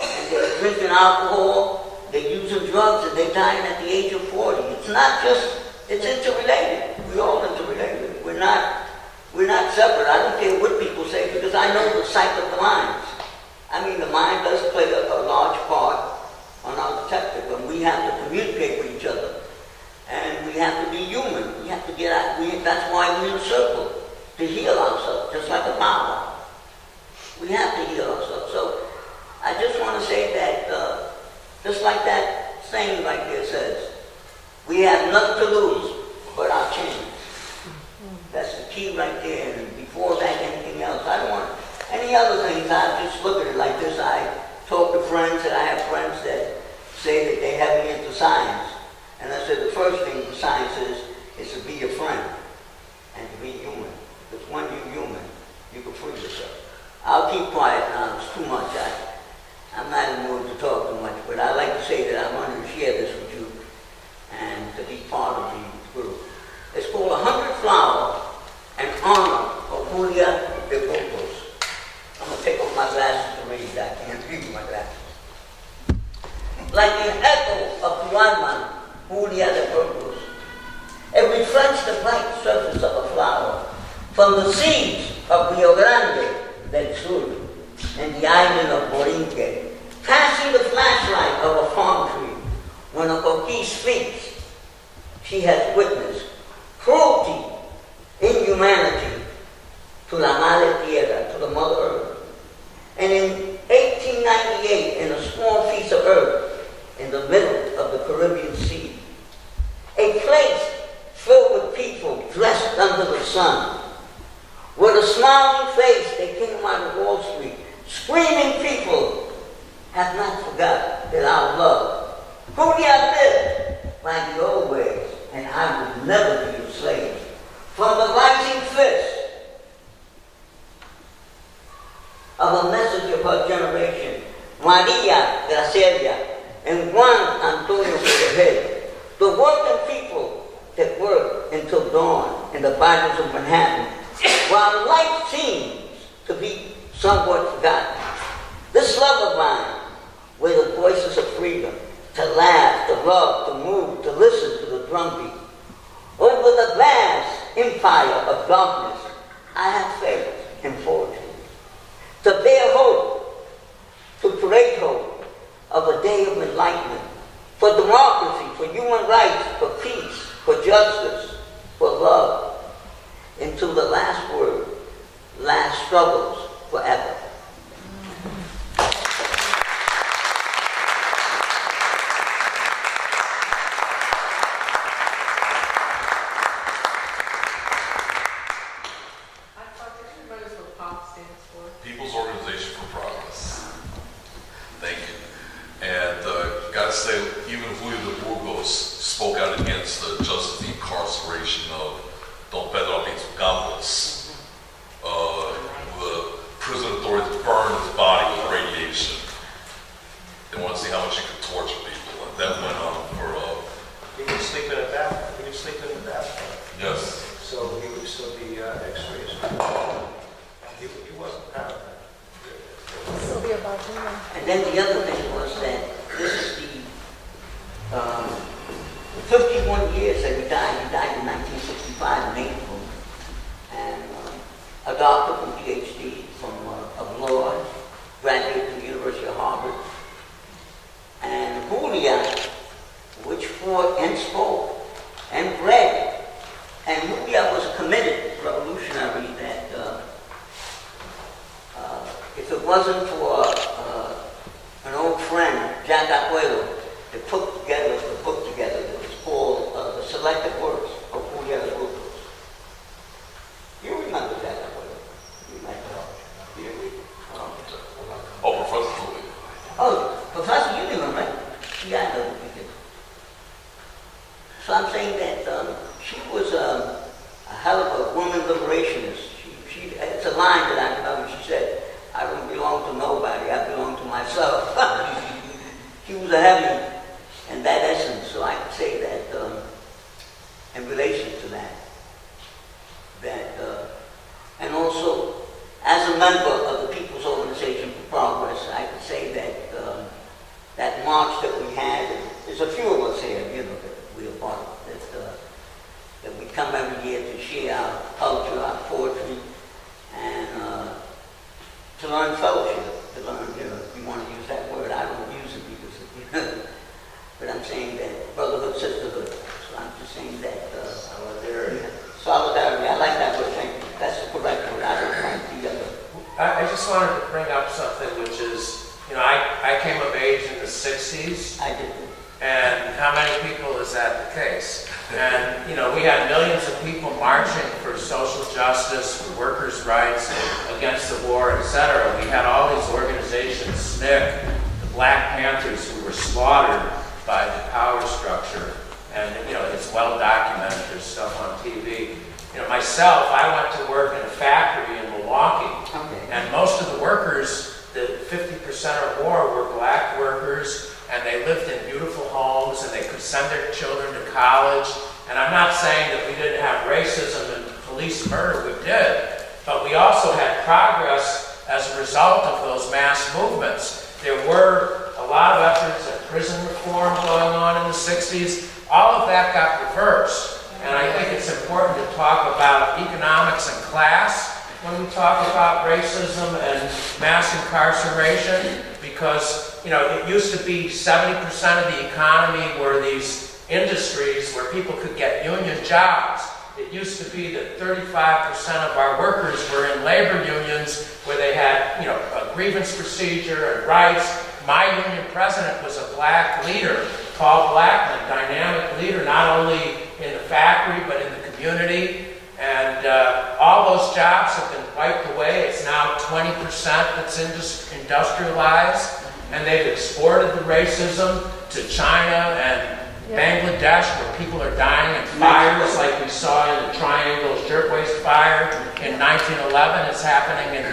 [SPEAKER 9] And they're drinking alcohol, they're using drugs, and they're dying at the age of 40. It's not just, it's interrelated. We're all interrelated. We're not separate. I don't care what people say because I know the psyche of the minds. I mean, the mind does play a large part on our detective, and we have to communicate with each other. And we have to be human. We have to get out. That's why we're in a circle, to heal ourselves, just like a power. We have to heal ourselves. So I just want to say that, just like that saying right there says, we have nothing to lose but our chance. That's the key right there. And before that, anything else. I don't want any other things. I just look at it like this. I talk to friends, and I have friends that say that they're heavily into science. And I said the first thing for science is to be a friend and to be human. Because when you're human, you can free yourself. I'll keep quiet now. It's too much. I'm not in the mood to talk too much, but I like to say that I wanted to share this with you and to be part of the group. It's called 100 Flowers in honor of Julia Burgos. I'm going to take off my glasses to read that. I can't read with my glasses. like an echo of Tuaman, Julia de Burgos. It reflects the bright surface of a flower from the seeds of Rio Grande del Sur and the island of Borinque, passing the flashlight of a palm tree. When a coquille speaks, she has witnessed cruelty, inhumanity to la madre tierra, to the mother earth. And in 1898, in a small piece of earth in the middle of the Caribbean Sea, a place filled with people dressed under the sun, with a smiling face, they came out of Wall Street, screaming people have not forgotten that our love, Julia lived by the old ways, and I would never be a slave. From the rising fist of a message of her generation, Maria Gracelia and Juan Antonio Ferguson, the working people that worked until dawn in the borders of Manhattan, while life seems to be somewhat forgotten. This love of mine, where the voices of freedom, to laugh, to love, to move, to listen to the drumbeat. Over the vast empire of darkness, I have faith in fortune. To bear hope, to create hope of a day of enlightenment, for democracy, for human rights, for peace, for justice, for love, until the last word, last struggles forever.
[SPEAKER 1] People's Organization for Progress. Thank you. And gotta say, even Julio de Burgos spoke out against the justice, the incarceration of Don Pedro Bumpurs. The prison authorities burned his body with radiation. They want to see how much you could torture people. And that went on for
[SPEAKER 7] He could sleep in a bath. He could sleep in a bathtub.
[SPEAKER 1] yes.
[SPEAKER 7] So he would still be X-rays. He wasn't proud of that.
[SPEAKER 9] And then the other thing was that this is the 51 years that he died. He died in 1965 in April. And a doctor from PhD of law, graduated from the University of Harvard. And Julia, which fought and spoke and bred. And Julia was a committed revolutionary that if it wasn't for an old friend, Jack Abuelo, that put together the book together that was called The Selected Works of Julia de Burgos. You remember Jack Abuelo? You might know.
[SPEAKER 1] Oh, Professor Julio.
[SPEAKER 9] Oh, Professor, you knew him, right? Yeah, I know who you did. So I'm saying that she was a hell of a woman liberationist. It's a line that I remember. She said, "I don't belong to nobody, I belong to myself." She was a heavy in that essence, so I could say that in relation to that, and also as a member of the People's Organization for Progress, I could say that that march that we had, and there's a few of us here, you know, that we are part of, that we come every year to share our culture, our poetry, and to learn fellowship, to learn, you know, if you want to use that word, I don't use it because, but I'm saying that brotherhood, sisterhood. So I'm just saying that solidarity. I like that word. Thank you. That's the correct word. I don't like the other.
[SPEAKER 3] I just wanted to bring up something which is, you know, I came of age in the 60s.
[SPEAKER 9] I did.
[SPEAKER 3] And how many people is that the case? And, you know, we had millions of people marching for social justice, for workers' rights, against the war, etc. We had all these organizations, SNCC, the Black Panthers, who were slaughtered by the power structure. And, you know, it's well documented, there's stuff on TV. You know, myself, I went to work in a factory in Milwaukee.
[SPEAKER 9] Okay.
[SPEAKER 3] And most of the workers, the 50% or more, were black workers. And they lived in beautiful homes, and they could send their children to college. And I'm not saying that we didn't have racism and police murder, we did. But we also had progress as a result of those mass movements. There were a lot of efforts at prison reform going on in the 60s. All of that got reversed. And I think it's important to talk about economics and class when we talk about racism and mass incarceration, because, you know, it used to be 70% of the economy were these industries where people could get union jobs. It used to be that 35% of our workers were in labor unions where they had, you know, a grievance procedure and rights. My union president was a black leader, Paul Blackman, dynamic leader, not only in the factory but in the community. And all those jobs have been wiped away. It's now 20% that's industrialized, and they've exported the racism to China and Bangladesh, where people are dying in fires like we saw in the Triangle Shirtwaist Fire in 1911. It's happening in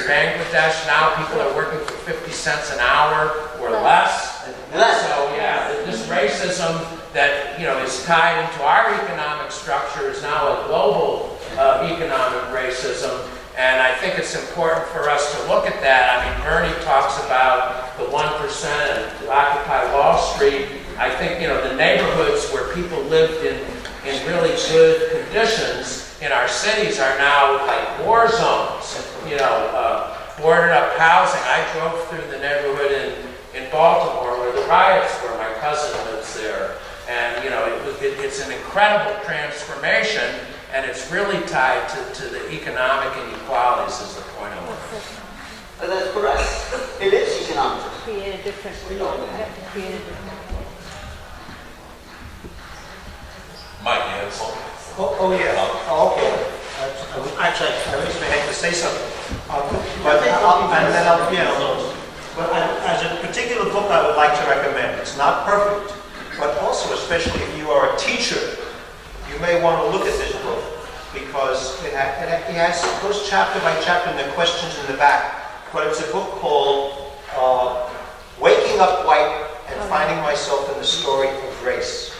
[SPEAKER 3] Bangladesh now. People are working for 50 cents an hour or less. So yeah, this racism that, you know, is tied into our economic structure is now a global economic racism. And I think it's important for us to look at that. I mean, Bernie talks about the 1% and Occupy Wall Street. I think, you know, the neighborhoods where people lived in really good conditions in our cities are now like war zones, you know, boarded up housing. I drove through the neighborhood in Baltimore where the riots were. My cousin lives there. And, you know, it's an incredible transformation, and it's really tied to the economic inequalities is the point I want to make.
[SPEAKER 9] That's correct. It is economic.
[SPEAKER 10] Create a difference. We have to create a difference.
[SPEAKER 1] Mike, you had something?
[SPEAKER 7] Oh, yeah. Oh, okay. Actually, I raised my hand to say something. But as a particular book I would like to recommend. It's not perfect, but also, especially if you are a teacher, you may want to look at this book because it goes chapter by chapter and the questions in the back. But it's a book called Waking Up White and Finding Myself in the Story of Race.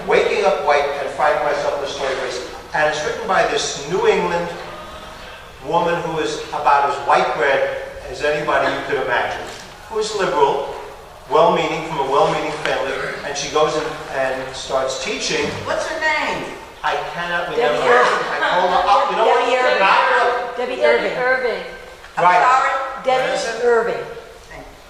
[SPEAKER 7] Waking Up White and Finding Myself in the Story of Race. And it's written by this New England woman who is about as white bread as anybody you could imagine, who is liberal, well-meaning, from a well-meaning family, and she goes in and starts teaching.
[SPEAKER 2] What's her name?
[SPEAKER 7] I cannot remember. I told her, oh, you know what?
[SPEAKER 10] Debbie Irving.
[SPEAKER 2] I'm
[SPEAKER 7] Right.
[SPEAKER 2] sorry?
[SPEAKER 10] Debbie Irving.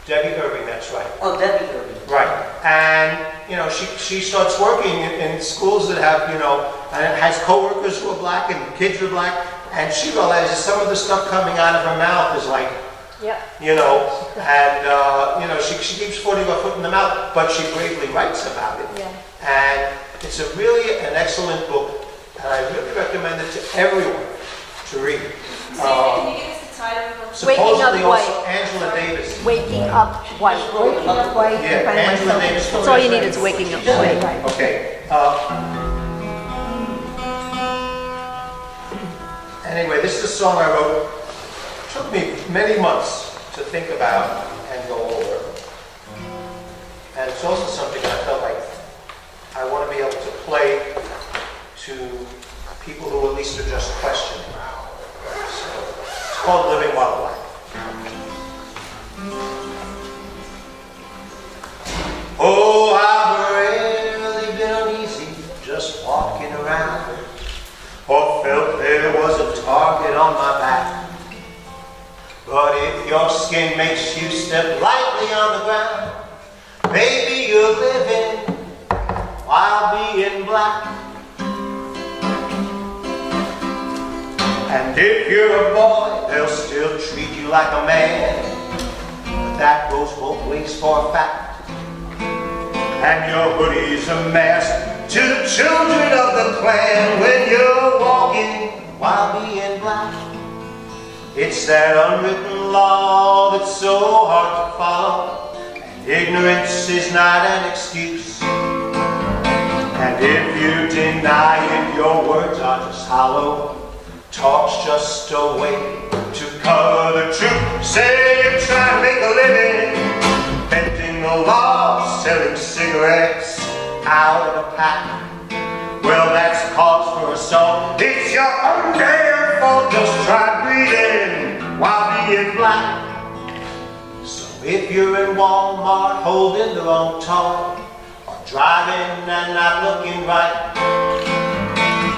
[SPEAKER 7] Debbie Irving, that's right.
[SPEAKER 9] Oh, Debbie Irving.
[SPEAKER 7] Right. And, you know, she starts working in schools that have, you know, and has coworkers who are black and kids who are black, and she realizes some of the stuff coming out of her mouth is like, you know, and, you know, she keeps putting her foot in the mouth, but she bravely writes about it.
[SPEAKER 10] Yeah.
[SPEAKER 7] And it's really an excellent book, and I really recommend it to everyone to read.
[SPEAKER 4] Can you give us the title of the book?
[SPEAKER 7] Supposedly
[SPEAKER 10] Waking Up
[SPEAKER 7] also
[SPEAKER 10] White.
[SPEAKER 7] Angela Davis.
[SPEAKER 10] Waking Up White. Waking Up White.
[SPEAKER 7] Yeah,
[SPEAKER 10] Find
[SPEAKER 7] Angela
[SPEAKER 10] myself.
[SPEAKER 7] Davis.
[SPEAKER 10] That's all you need is Waking Up White.
[SPEAKER 7] Okay. Anyway, this is a song I wrote. It took me many months to think about and go over. And it's also something I felt like I want to be able to play to people who at least are just questioning. So it's called Living While Black. Oh, I've really been uneasy just walking around, or felt there was a target on my back. But if your skin makes you step lightly on the ground, maybe you're living while being black. And if you're a boy, they'll still treat you like a man, but that goes both ways for a fact. And your hoodie's a mask to the children of the Klan when you're walking while being black. It's that unwritten law that's so hard to follow, and ignorance is not an excuse. And if you deny it, your words are just hollow, talk's just a way to cover the truth. Say you're trying to make a living, bending the law, selling cigarettes out of a pack. Well, that's cause for assault. It's your own damn fault. Just try breathing while being black. So If you're in Walmart holding the wrong toy, or driving and not looking right,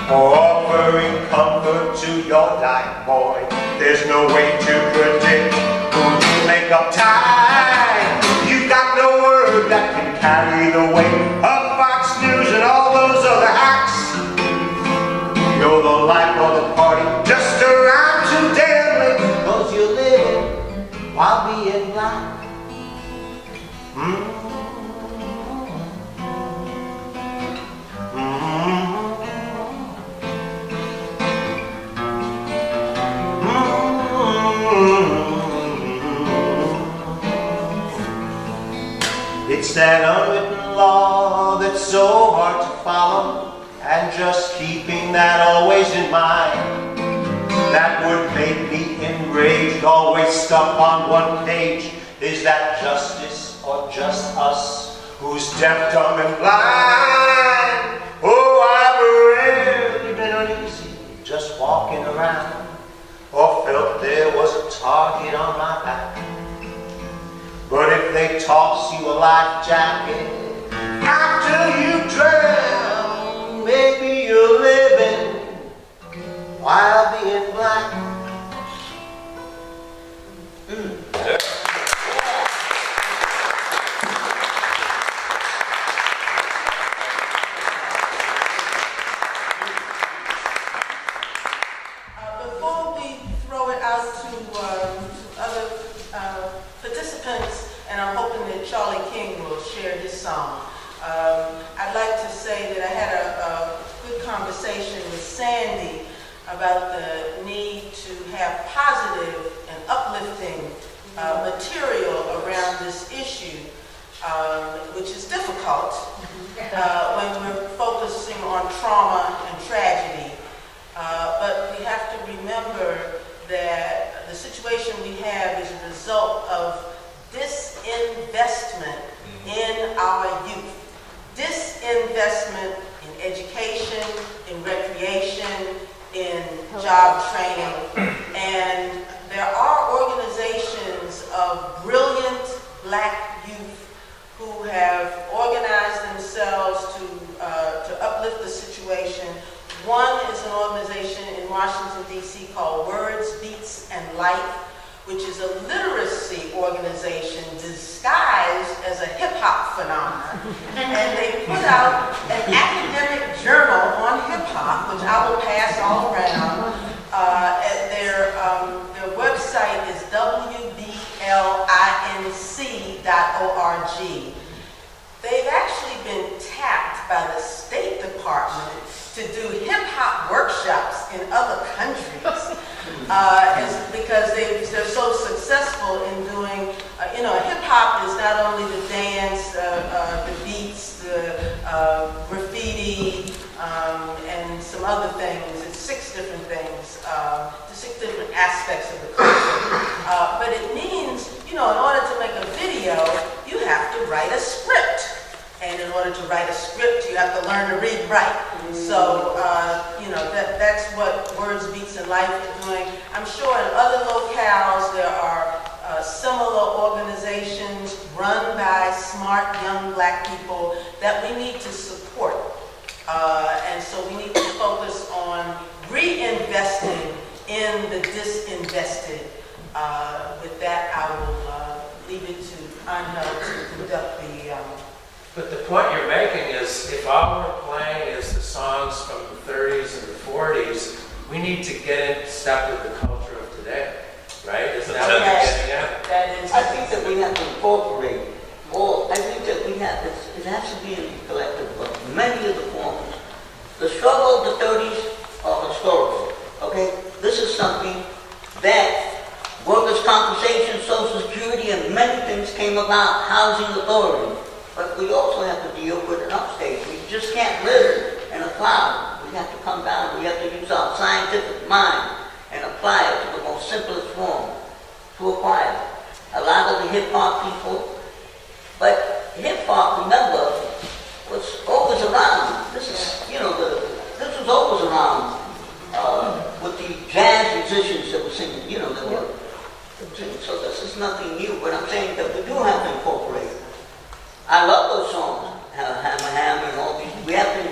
[SPEAKER 7] or offering comfort to your dying boy, there's no way to predict who you make up time. You've got no word that can carry the weight of Fox News and all those other hacks. You're the life of the party, just around too damn late, 'cause you're living while being black. It's that unwritten law that's so hard to follow, and just keeping that always in mind, that would make me enraged, always stuck on one page. Is that justice or just us, who's deaf, dumb, and blind? Oh, I've rarely been uneasy just walking around, or felt there was a target on my back. But if they toss you a life jacket after you drown, maybe you're living while being black.
[SPEAKER 2] Before we throw it out to other participants, and I'm hoping that Charlie King will share his song, I'd like to say that I had a good conversation with Sandy about the need to have positive and uplifting material around this issue, which is difficult when we're focusing on trauma and tragedy. But we have to remember that the situation we have is a result of disinvestment in our youth. Disinvestment in education, in recreation, in job training. And there are organizations of brilliant black youth who have organized themselves to uplift the situation. One is an organization in Washington, D.C. called Words, Beats, and Life, which is a literacy organization disguised as a hip-hop phenomenon. And they put out an academic journal on hip-hop, which I will pass all around. Their website is wblinc.org. They've actually been tapped by the State Department to do hip-hop workshops in other countries. Because they're so successful in doing, hip-hop is not only the dance, the beats, the graffiti, and some other things. It's 6 different things, 6 different aspects of the culture. But it means, in order to make a video, you have to write a script. And in order to write a script, you have to learn to read and write. So, that's what Words, Beats, and Life is doing. I'm sure in other locales there are similar organizations run by smart young black people that we need to support. And so we need to focus on reinvesting in the disinvested. With that, I will leave it to Ángel to conduct the
[SPEAKER 3] But the point you're making is, if all we're playing is the songs from the 30s and the 40s, we need to get in step with the culture of today, right? Isn't that what you're getting at?
[SPEAKER 2] That is.
[SPEAKER 9] I think that we have to incorporate, or I think that we have, it has to be in the collective book. Many of the forms, the struggle of the 30s are historical, okay? This is something that workers' compensation, Social Security, and many things came about, housing authority. But we also have to deal with an upstage. We just can't live in a cloud. We have to come down. We have to use our scientific mind and apply it to the most simplest form to acquire it. A lot of the hip-hop people, but hip-hop, remember, was always around. This is, this was always around with the jazz musicians that were singing, So this is nothing new, but I'm saying that we do have to incorporate. I love those songs, Hammer Hammer and all these. We have to,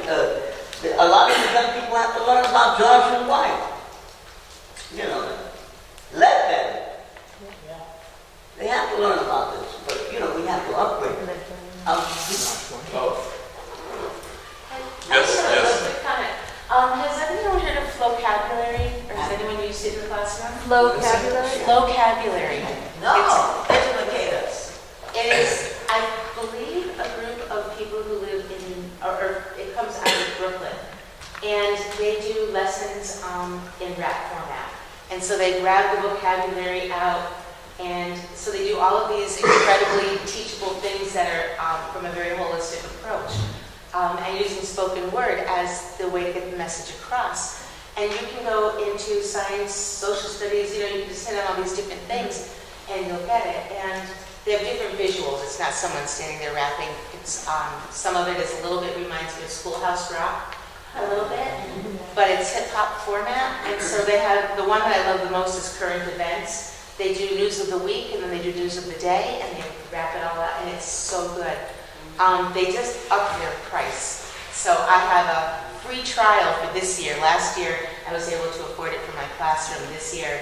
[SPEAKER 9] a lot of the young people have to learn about Johnson White. You know, Leadbelly. They have to learn about this, but you know, we have to upgrade.
[SPEAKER 1] Yes.
[SPEAKER 11] Has anyone heard of vocabulary, or has anyone used it in the classroom?
[SPEAKER 10] Vocabulary?
[SPEAKER 11] Vocabulary.
[SPEAKER 2] No, educate us.
[SPEAKER 11] It is, I believe, a group of people who live in, or it comes out of Brooklyn, and they do lessons in rap format. And so they grab the vocabulary out, and so they do all of these incredibly teachable things that are from a very holistic approach. And using spoken word as the way to get the message across. And you can go into science, social studies, you know, you can just hit on all these different things and you'll get it. And they have different visuals. It's not someone standing there rapping. It's some of it is a little bit reminds me of Schoolhouse Rock, a little bit, but it's hip hop format. And so they have, the one that I love the most is current events. They do news of the week and then they do news of the day and they wrap it all out and it's so good. They just upped their price. So I have a free trial for this year. Last year, I was able to afford it for my classroom. This year,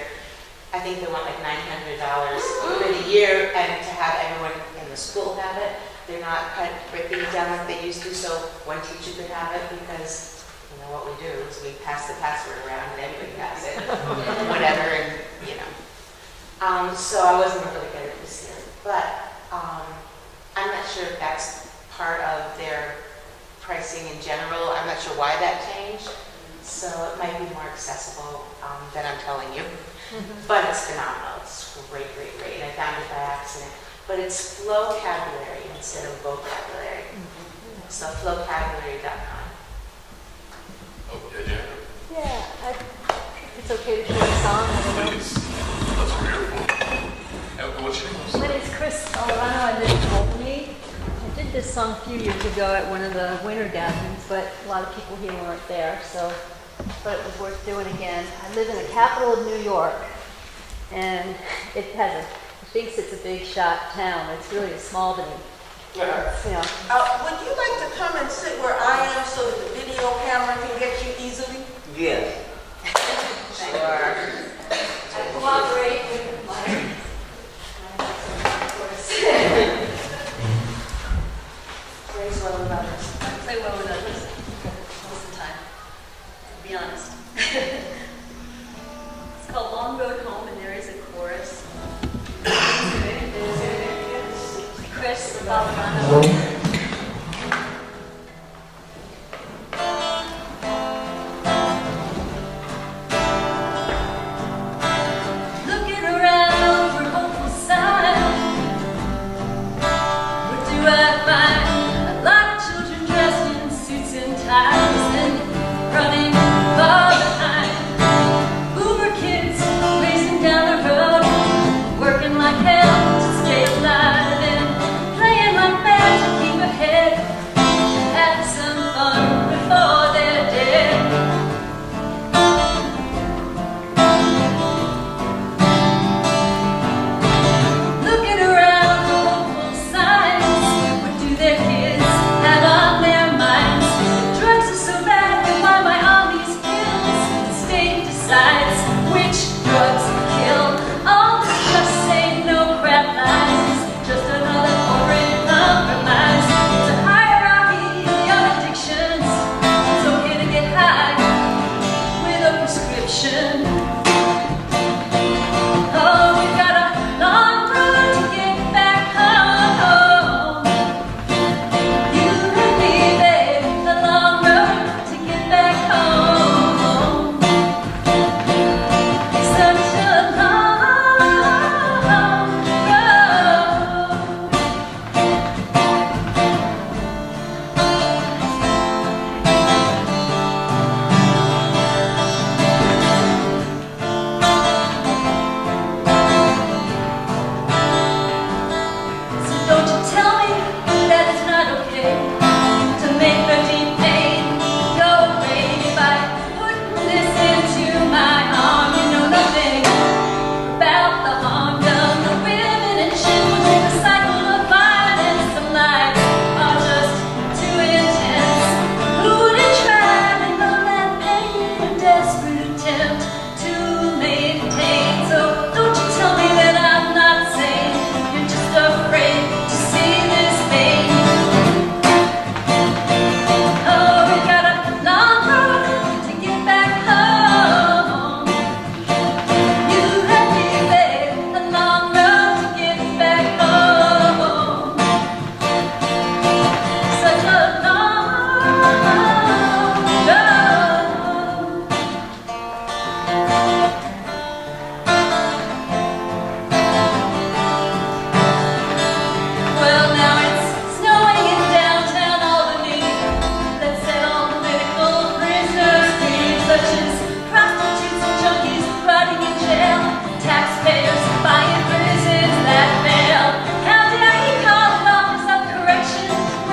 [SPEAKER 11] I think they want like $900 for the year and to have everyone in the school have it. They're not breaking it down like they used to, so one teacher could have it because, you know, what we do is we pass the password around and everybody has it, whatever, and, you know. So I wasn't able to get it this year. But I'm not sure if that's part of their pricing in general. I'm not sure why that changed. So it might be more accessible than I'm telling you. But it's phenomenal. It's great. And I found it by accident. But it's flowcabulary instead of vocabulary. So flowcabulary.com.
[SPEAKER 1] Okay, yeah.
[SPEAKER 10] Yeah, it's okay to share a song.
[SPEAKER 1] Please. That's what we're here for. And what's your name?
[SPEAKER 10] My name's Chris Olano. I live in Albany. I did this song a few years ago at one of the winter gatherings, but a lot of people here weren't there, so but it was worth doing again. I live in the capital of New York, and it thinks it's a big shot town. It's really a small town. You know.
[SPEAKER 2] Would you like to come and sit where I am so that the video camera can get you easily?
[SPEAKER 9] Yes.
[SPEAKER 10] Sure. I cooperate with my
[SPEAKER 11] Plays well with others.
[SPEAKER 12] I play well with others most of the time, to be honest. It's called Long Road Home, and there is a chorus. Chris Olano. Working like hell to stay alive and playing like magic.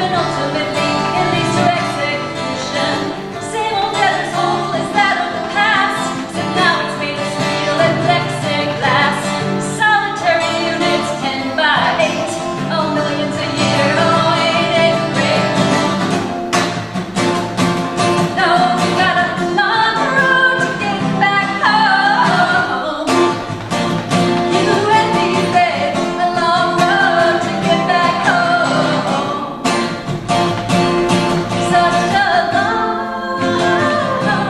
[SPEAKER 8] and ultimately it leads to execution. Same old devil's hole is that of the past, except now it's made of steel and plexiglass. Solitary units 10 by 8, oh, millions a year, oh, ain't it great? No, we got a long road to get back home. You and me, babe, a long road to get back home. Such a long road.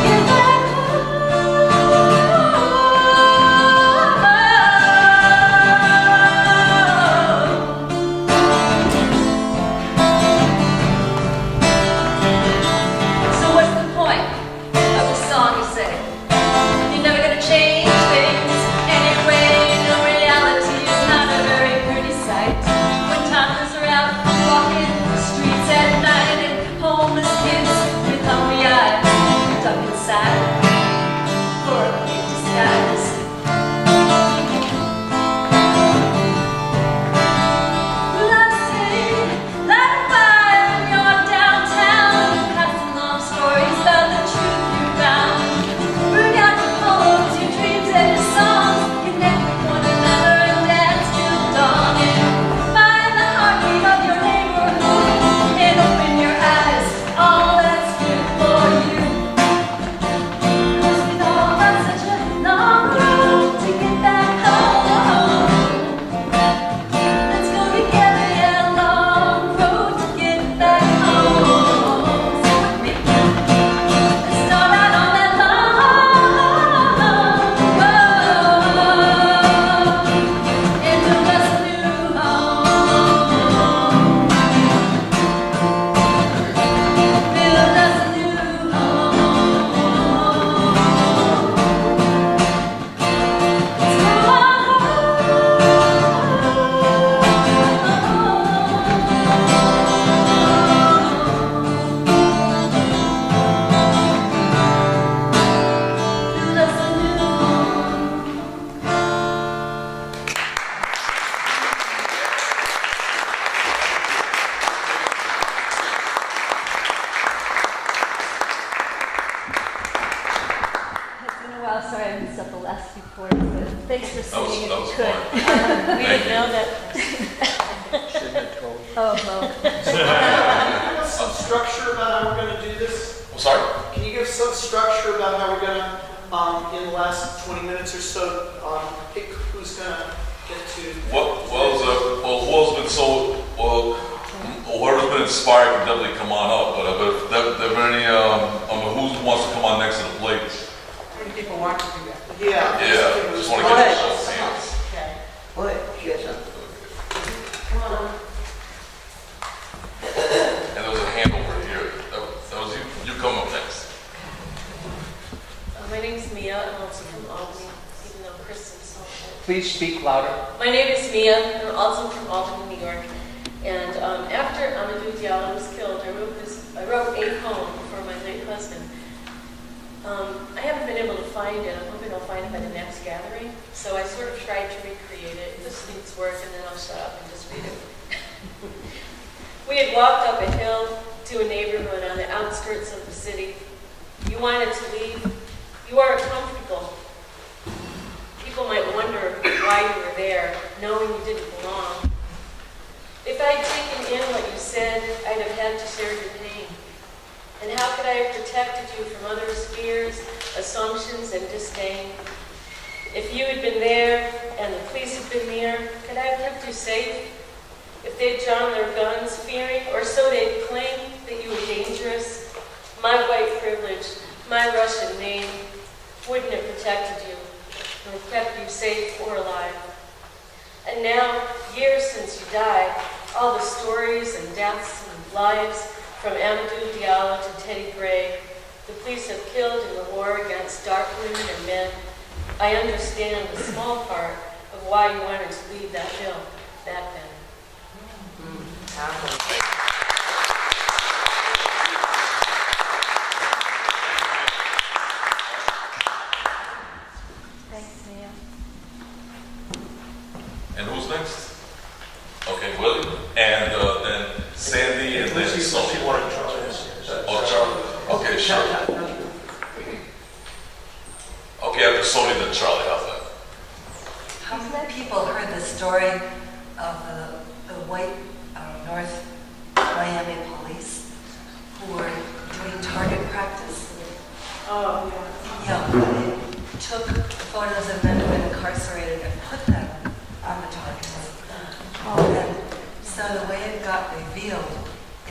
[SPEAKER 8] Get back So what's the point of the song, you say? You're never gonna change things anyway. No, reality is not a very pretty sight. When toddlers are out walking the streets at night and homeless kids with hungry eyes stuck inside for a cute disguise. Let's sing, light a fire in your downtown, passing long stories about the truth you found. Bring out your poems, your dreams and your songs, connect with one another and dance till dawn. And find the heartbeat of your neighborhood and open your eyes, all that's good for you. 'Cause we've all got such a long road to get back home. Let's go together, yeah, long road to get back home. Sing with me. Let's start out on that long road and build us a new home. Build us a new It's been a while, sorry I missed up the last few quarters, but thanks for singing
[SPEAKER 1] That
[SPEAKER 8] if
[SPEAKER 1] was
[SPEAKER 8] you could.
[SPEAKER 1] fun.
[SPEAKER 12] We didn't know that.
[SPEAKER 8] Oh, well.
[SPEAKER 13] Some structure about how we're going to do this?
[SPEAKER 1] I'm sorry?
[SPEAKER 13] Can you give some structure about how we're going to, in the last 20 minutes or so, pick who's going to get to?
[SPEAKER 1] Whoever's been so, whoever's been inspired can definitely come on up. But if there are any, who wants to come on next to the plate?
[SPEAKER 2] How many people want to do that?
[SPEAKER 13] Yeah.
[SPEAKER 1] Yeah, just want to
[SPEAKER 9] Go
[SPEAKER 1] get
[SPEAKER 9] ahead.
[SPEAKER 1] the show of hands.
[SPEAKER 2] Okay.
[SPEAKER 9] Go ahead, share something.
[SPEAKER 2] Come on.
[SPEAKER 1] And there was a hand over here. That was you. You come up next.
[SPEAKER 14] My name is Mia. I'm also from Albany, even though Chris is so old.
[SPEAKER 3] Please speak louder.
[SPEAKER 14] My name is Mia. I'm also from Albany, New York. And after Amadou Diallo was killed, I wrote a poem for my late husband. I haven't been able to find it. I'm hoping I'll find it by the next gathering. So I sort of tried to recreate it. This needs work, and then I'll shut up and just read it. We had walked up a hill to a neighborhood on the outskirts of the city. You wanted to leave. You weren't comfortable. People might wonder why you were there, knowing you didn't belong. If I'd taken in what you said, I'd have had to share your pain. And how could I have protected you from others' fears, assumptions, and disdain? If you had been there and the police had been near, could I have kept you safe? If they'd drawn their guns, fearing, or so they'd claim that you were dangerous, my white privilege, my Russian name, wouldn't have protected you, nor kept you safe or alive. And now, years since you died, all the stories and deaths and lives from Amadou Diallo to Teddy Gray, the police have killed in the war against dark women and men. I understand a small part of why you wanted to leave that hill back then.
[SPEAKER 1] who's next? Okay, Willie, and then Sandy, and then Sophie. Oh, Charlie. Okay, sure. Okay, after Sophie, then Charlie. How's that?
[SPEAKER 12] How many people heard the story of the white North Miami police who were doing target practice?
[SPEAKER 5] Oh,
[SPEAKER 12] Yeah, they took photos of men who had been incarcerated and put them on the targets. And so the way it got revealed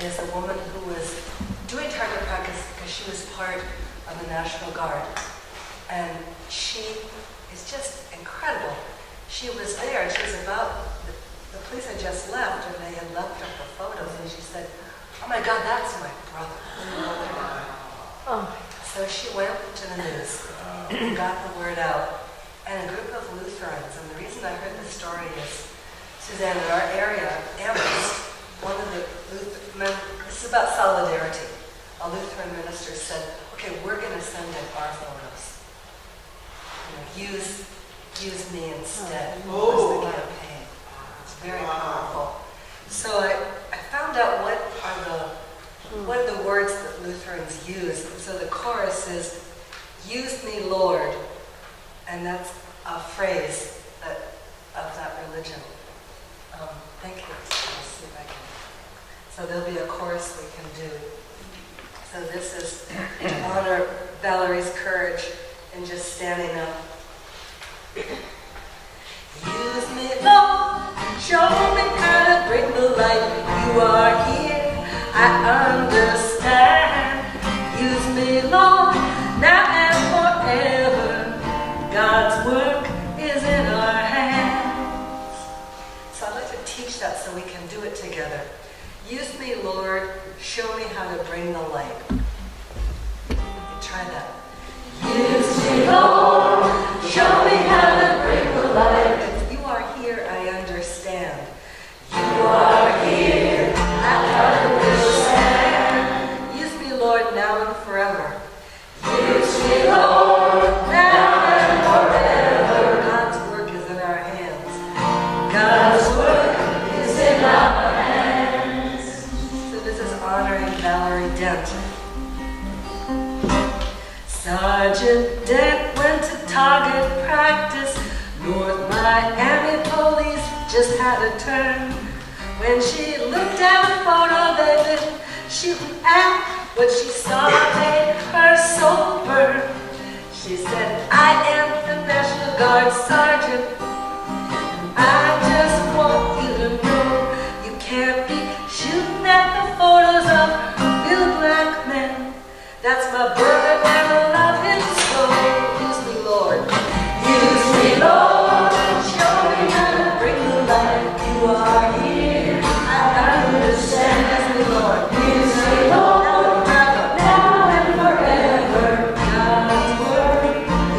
[SPEAKER 12] is a woman who was doing target practice because she was part of the National Guard. And she is just incredible. She was there, and she was the police had just left, and they had left up the photos, and she said, "Oh my God, that's my brother." So she went to the news and got the word out. And a group of Lutherans, and the reason I heard this story is, Suzanne, in our area, Amherst, one of the this is about solidarity. A Lutheran minister said, "Okay, we're going to send in our photos. Use me instead." Was the campaign. It's very powerful. So I found out what are the words that Lutherans use. And so the chorus is, "Use me, Lord," and that's a phrase of that religion. Thank you. Let's see if I can. So there'll be a chorus we can do. So this is to honor Valerie's courage in just standing up. Use me, Lord, show me how to bring the light. You are here, I understand. Use me, Lord, now and forever. God's work is in our hands. So I'd like to teach that so we can do it together. Use me, Lord, show me how to bring the light. Try that. Use me, Lord, show me how to bring the light. If you are here, I understand. You are here, I understand. Use me, Lord, now and forever. Use me, Lord, now and forever. God's work is in our hands. God's work is in our hands. So this is honoring Valerie Dent. Sergeant Dent went to target practice. North Miami police just had a turn. When she looked at a photo they'd been shooting at, what she saw made her soul burn. She said, "I am the National Guard sergeant. I just want you to know you can't be shooting at the photos of real black men. That's my brother and I love him so. Use me, Lord. Use me, Lord. Show me how to bring the light. You are here. I understand. Use me, Lord. Use me, Lord. Now and forever. God's word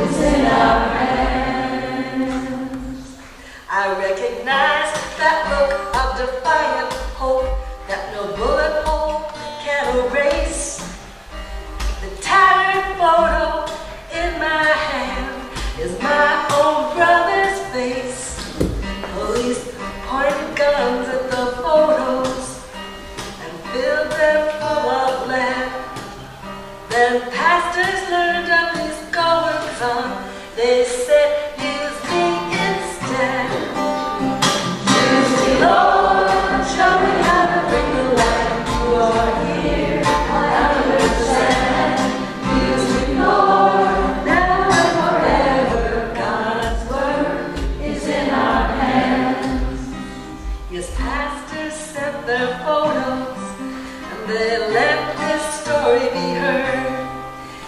[SPEAKER 12] is in our hands. I recognize that look of defiant hope that no bullet hole can erase. The tattered photo in my hand is my own brother's face. Police pointed guns at the photos and filled them full of lead. Then pastors learned of these goings on. They said, "Use me instead." Use me, Lord, show me how to bring the light. You are here, I understand. Use me, Lord, now and forever. God's word is in our hands. Yes, pastors sent their photos, and they let this story be heard.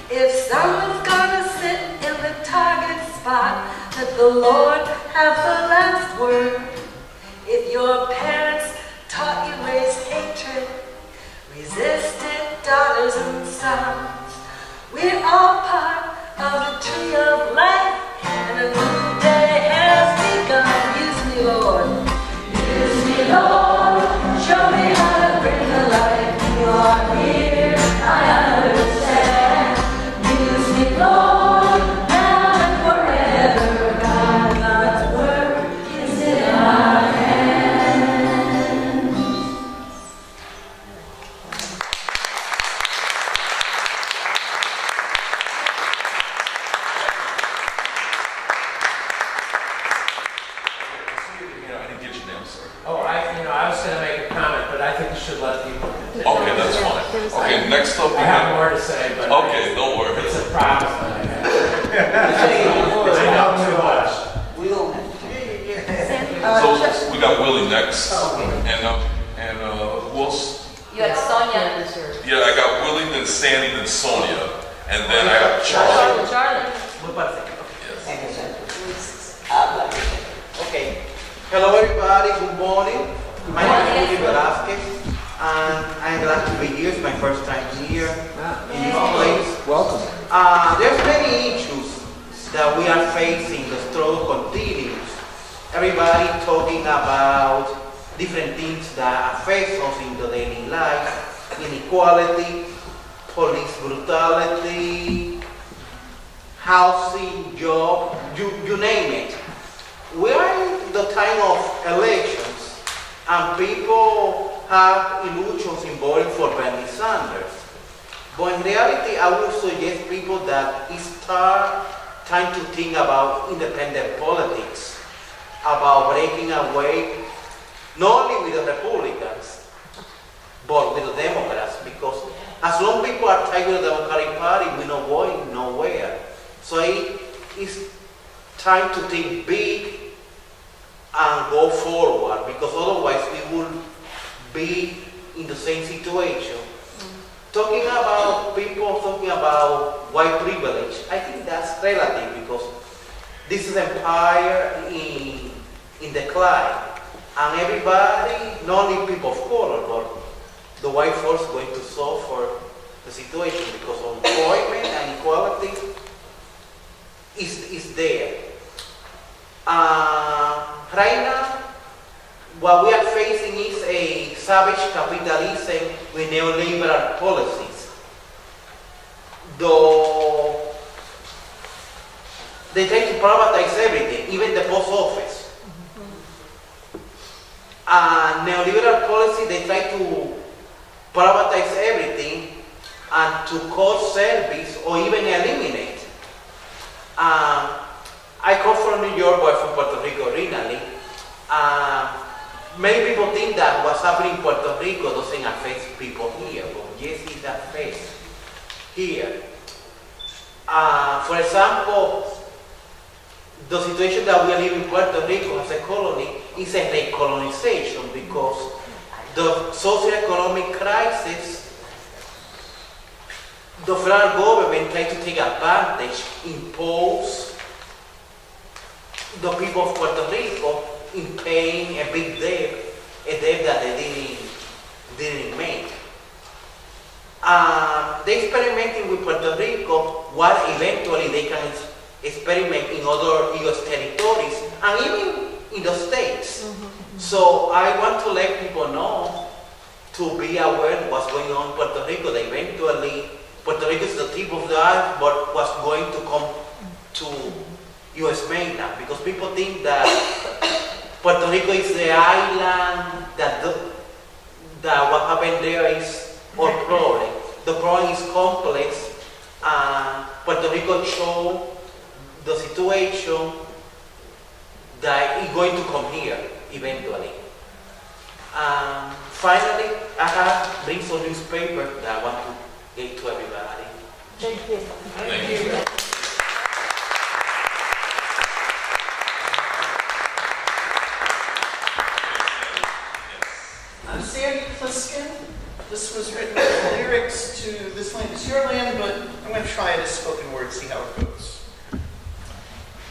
[SPEAKER 12] If someone's gonna sit in the target spot, let the Lord have the last word. If your parents taught you raise hatred, resist it, daughters and sons. We're all part of the tree of life, and a new day has begun. Use me, Lord. Use me, Lord. Show me how to bring the light. You are here, I understand. Use me, Lord, now and forever. God's word is in our
[SPEAKER 1] next. And who else?
[SPEAKER 11] You had Sonia.
[SPEAKER 1] Yeah, I got Willie, then Sandy, then Sonia, and then I got Charlie.
[SPEAKER 11] Charlie.
[SPEAKER 15] Okay. Hello everybody, good morning. My name is Willie Velasquez, and I'm glad to be here. It's my first time here in this place.
[SPEAKER 3] Welcome.
[SPEAKER 15] There's many issues that we are facing. The struggle continues. Everybody talking about different things that affect us in the daily life: inequality, police brutality, housing, job, you name it. We are in the time of elections, and people have illusions in voting for Bernie Sanders. But in reality, I would suggest people that it's time to think about independent politics, about breaking away not only with the Republicans, but with the Democrats, because as long as people are tied with the Democratic Party, we're not going nowhere. So it's time to think big and go forward, because otherwise we will be in the same situation. Talking about people talking about white privilege, I think that's relative, because this is empire in decline, and everybody, not only people of color, but the white folks going to suffer the situation, because employment and equality is there. Right now, what we are facing is a savage capitalism with neoliberal policies. Though they try to privatize everything, even the post office. Neoliberal policy, they try to privatize everything and to cut service or even eliminate. I come from New York, but from Puerto Rico originally. Many people think that what's happening in Puerto Rico doesn't affect people here, but yes, it affects here. For example, the situation that we live in Puerto Rico as a colony is a recolonization, because the socio-economic crisis, the federal government tried to take advantage, impose the people of Puerto Rico in paying a big debt, a debt that they didn't make. They experimenting with Puerto Rico, what eventually they can experiment in other U.S. territories and even in the states. So I want to let people know to be aware of what's going on in Puerto Rico, that eventually Puerto Rico is the tip of the iceberg, but what's going to come to U.S. mainland, because people think that Puerto Rico is the island, that what happened there is all problem. The problem is complex, and Puerto Rico showed the situation that is going to come here eventually. Finally, I have bring some newspaper that I want to give to everybody.
[SPEAKER 10] Thank you.
[SPEAKER 1] Thank you.
[SPEAKER 13] I'm Sandy Pliskin. This was written with lyrics to This Land Is Your Land, but I'm going to try it as spoken word, see how it goes.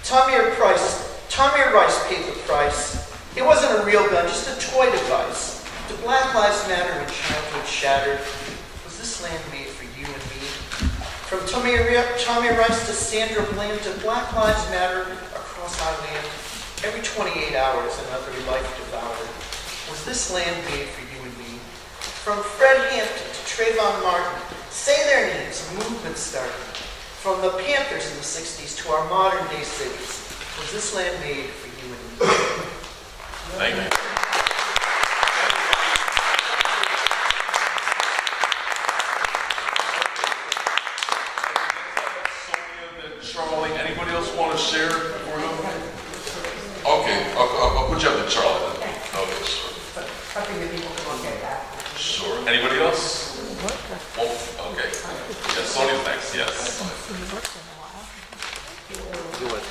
[SPEAKER 13] Tamir Rice paid the price. It wasn't a real gun, just a toy device. To Black Lives Matter when childhood shattered. Was this land made for you and me? From Tamir Rice to Sandra Bland to Black Lives Matter across our land. Every 28 hours, another life devoured. Was this land made for you and me? From Fred Hampton to Trayvon Martin, say their names, a movement started. From the Panthers in the 60s to our modern day cities. Was this land made for you and me?
[SPEAKER 1] Thank you. Charlie, anybody else want to share before we go? Okay, I'll put you up to Charlie then. Okay, sure.
[SPEAKER 2] Something that people can look at that.
[SPEAKER 1] Sure. Anybody else? Oh, okay. Yes, Sonia's next, yes.
[SPEAKER 15] Do it.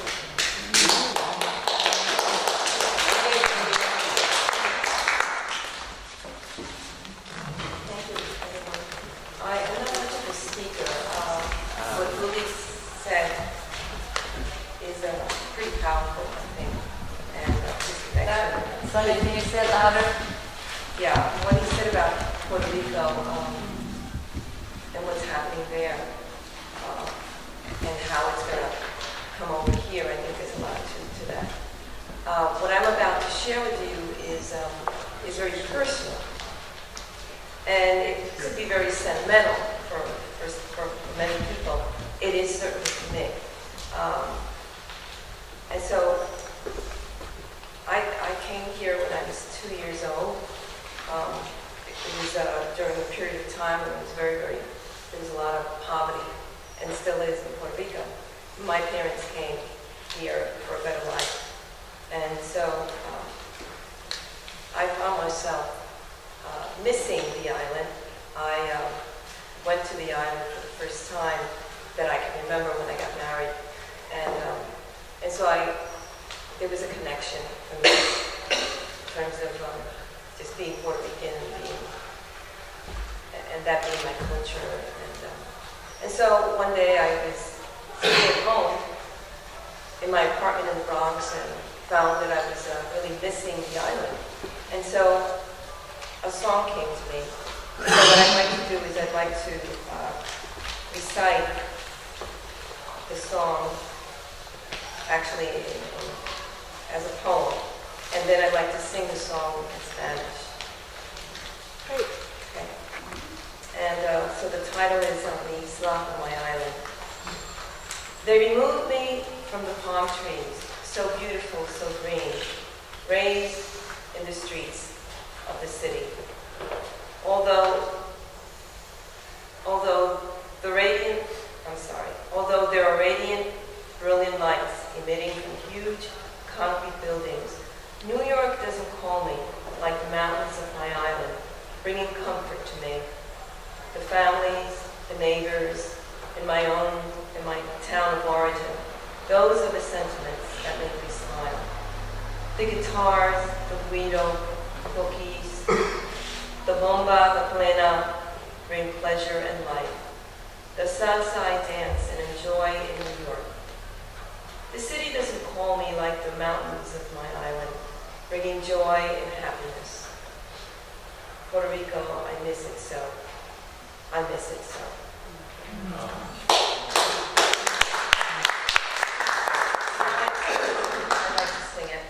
[SPEAKER 10] Sorry, can you say it louder?
[SPEAKER 16] Yeah, what he said about Puerto Rico and what's happening there and how it's going to come over here, I think there's a lot to that. What I'm about to share with you is very personal, and it could be very sentimental for many people. It is certainly for me. And so I came here when I was 2 years old. It was during a period of time when it was there was a lot of poverty, and still is in Puerto Rico. My parents came here for a better life. And so I found myself missing the island. I went to the island for the first time that I can remember when I got married. And so there was a connection for me in terms of just being Puerto Rican and that being my culture. And so one day I was sitting at home in my apartment in the Bronx and found that I was really missing the island. And so a song came to me. So what I'd like to do is I'd like to recite the song actually as a poem, and then I'd like to sing the song in Spanish.
[SPEAKER 10] Great.
[SPEAKER 16] Okay. And so the title is Mi Isla, on my island. They removed me from the palm trees, so beautiful, so green, raised in the streets of the city. Although there are radiant, brilliant lights emitting from huge concrete buildings, New York doesn't call me like the mountains of my island, bringing comfort to me. The families, the neighbors, in my town of origin, those are the sentiments that make me smile. The guitars, the guido, the cookies, the bomba, the plena bring pleasure and life. The salsa I dance and enjoy in New York. The city doesn't call me like the mountains of my island, bringing joy and happiness. Puerto Rico, I miss it so. I miss it so. I'd like to sing it.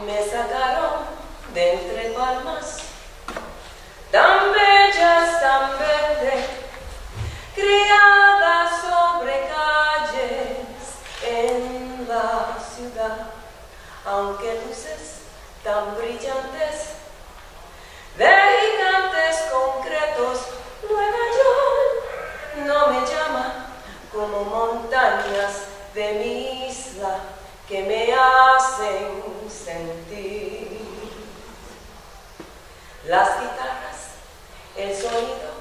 [SPEAKER 16] Me sacaron de entre palmas, tan bellas, tan verdes, criadas sobre calles en la ciudad, aunque luces tan brillantes, de gigantes concretos, Nueva York no me llama como montañas de mi isla que me hacen sentir. Las guitarras, el sonido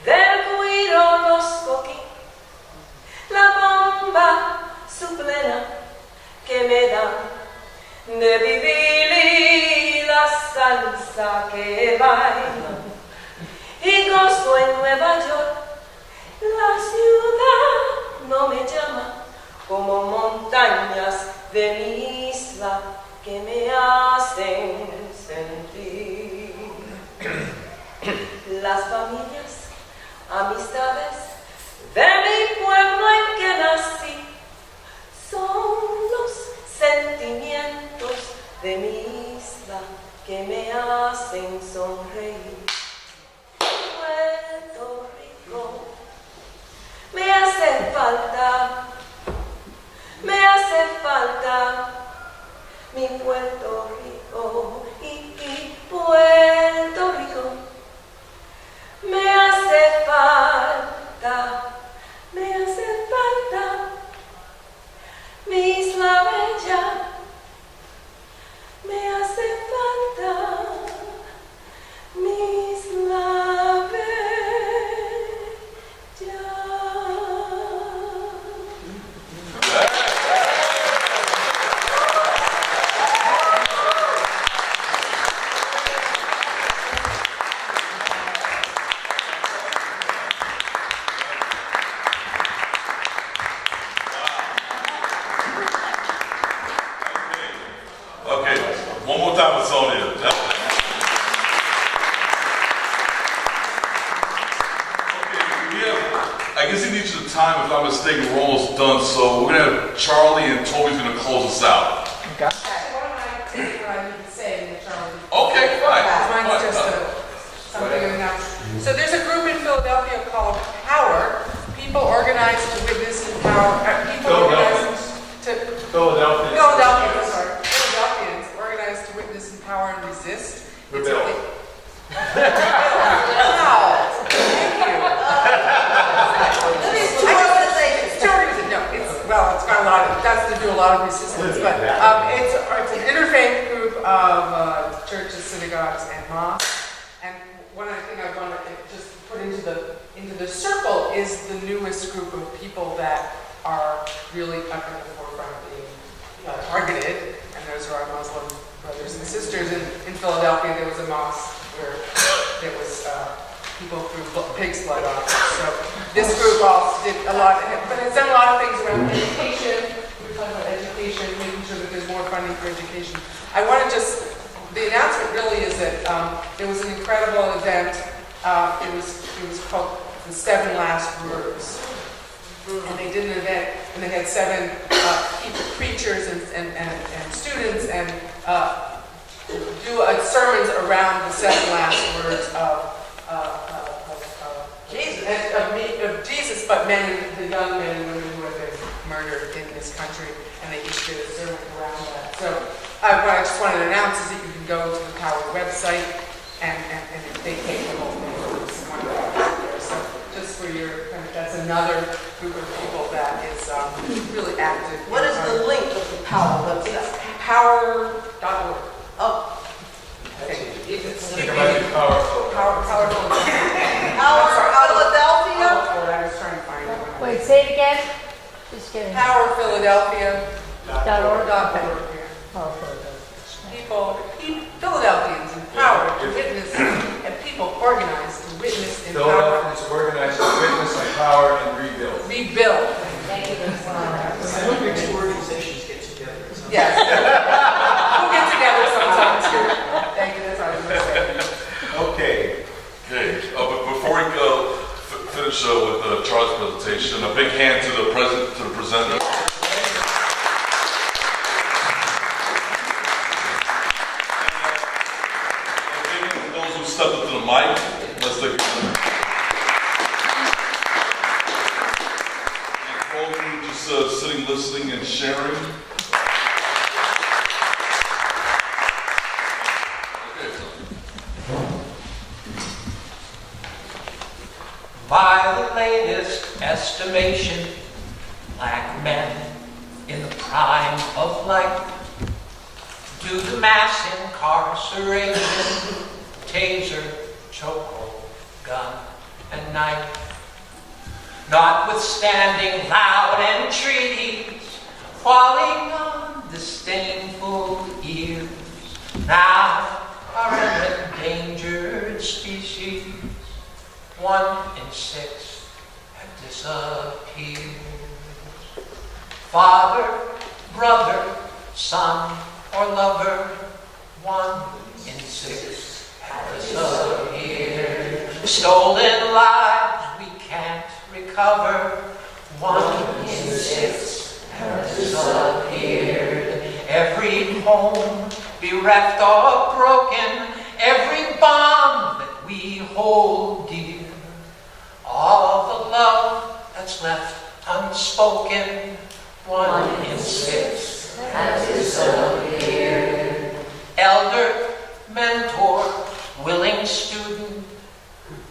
[SPEAKER 16] del guiro, los coquí, la bomba, su plena, que me dan de vivir y la salsa que baila. Y gozo en Nueva York, la ciudad no me llama como montañas de mi isla que me hacen sentir. Las familias, amistades de mi pueblo en que nací son los sentimientos de mi isla que me hacen sonreír. Puerto Rico me hace falta mi Puerto Rico y Puerto Rico me hace falta mi isla bella, me hace falta mi
[SPEAKER 1] I guess he needs you to time, if I'm not mistaken, we're almost done. So we're gonna have Charlie and Toby's gonna close us out.
[SPEAKER 3] Okay. Why don't I take what I need to say and then Charlie?
[SPEAKER 1] Okay, fine.
[SPEAKER 3] Mine's just something to announce. So there's a group in Philadelphia called Power. People organized to witness and power. Philadelphians organized to witness and power and resist.
[SPEAKER 1] Rebel.
[SPEAKER 3] It's got a lot of, it does do a lot of resistance, but it's an interfaith group of churches, synagogues, and mosques. And one thing I want to just put into the circle is the newest group of people that are really up in the forefront of being targeted, and those are our Muslim brothers and sisters. In Philadelphia, there was a mosque where there was people threw pig's blood on it. So this group also did a lot, but it's done a lot of things around education. We're talking about education, making sure that there's more funding for education. I want to just, the announcement really is that there was an incredible event. It was called The 7 Last Words. And they did an event, and they had 7 preachers and students and do sermons around the 7 last words of Jesus, but the young men and women who have been murdered in this country, and they each did a sermon around that. So what I just wanted to announce is that you can go to the Power website and they take the whole thing. It's one of the there. So just for your, that's another group of people that is really active.
[SPEAKER 2] What is the link of the Power website?
[SPEAKER 3] Power.org.
[SPEAKER 2] Oh.
[SPEAKER 3] Okay.
[SPEAKER 2] Power Philadelphia?
[SPEAKER 3] I was trying to find it.
[SPEAKER 10] Wait, say it again? Just kidding.
[SPEAKER 3] PowerPhiladelphia.org. Philadelphians empowered to witness, and people organized to witness in power.
[SPEAKER 17] Philadelphians organized to witness and power and rebuild.
[SPEAKER 3] Rebuild.
[SPEAKER 11] Thank you.
[SPEAKER 13] Olympics organizations get together.
[SPEAKER 3] Yes. We'll get together sometime too. Thank you, that's all I was going to say.
[SPEAKER 7] Okay.
[SPEAKER 1] Okay, but before we go finish with Charles' presentation, a big hand to the presenter. And those who stepped up to the mic, let's take it. And for all of you just sitting, listening, and sharing.
[SPEAKER 6] By the latest estimation, black men in the prime of life, due to mass incarceration, taser, chokehold, gun, and knife. Notwithstanding loud entreaties, falling on disdainful ears, now are an endangered species. 1 in 6 have disappeared. Father, brother, son, or lover, 1 in 6 have disappeared. Stolen lives we can't recover, 1 in 6 have disappeared. Every home bereft or broken, every bond that we hold dear. All the love that's left unspoken, 1 in 6 has disappeared. Elder, mentor, willing student,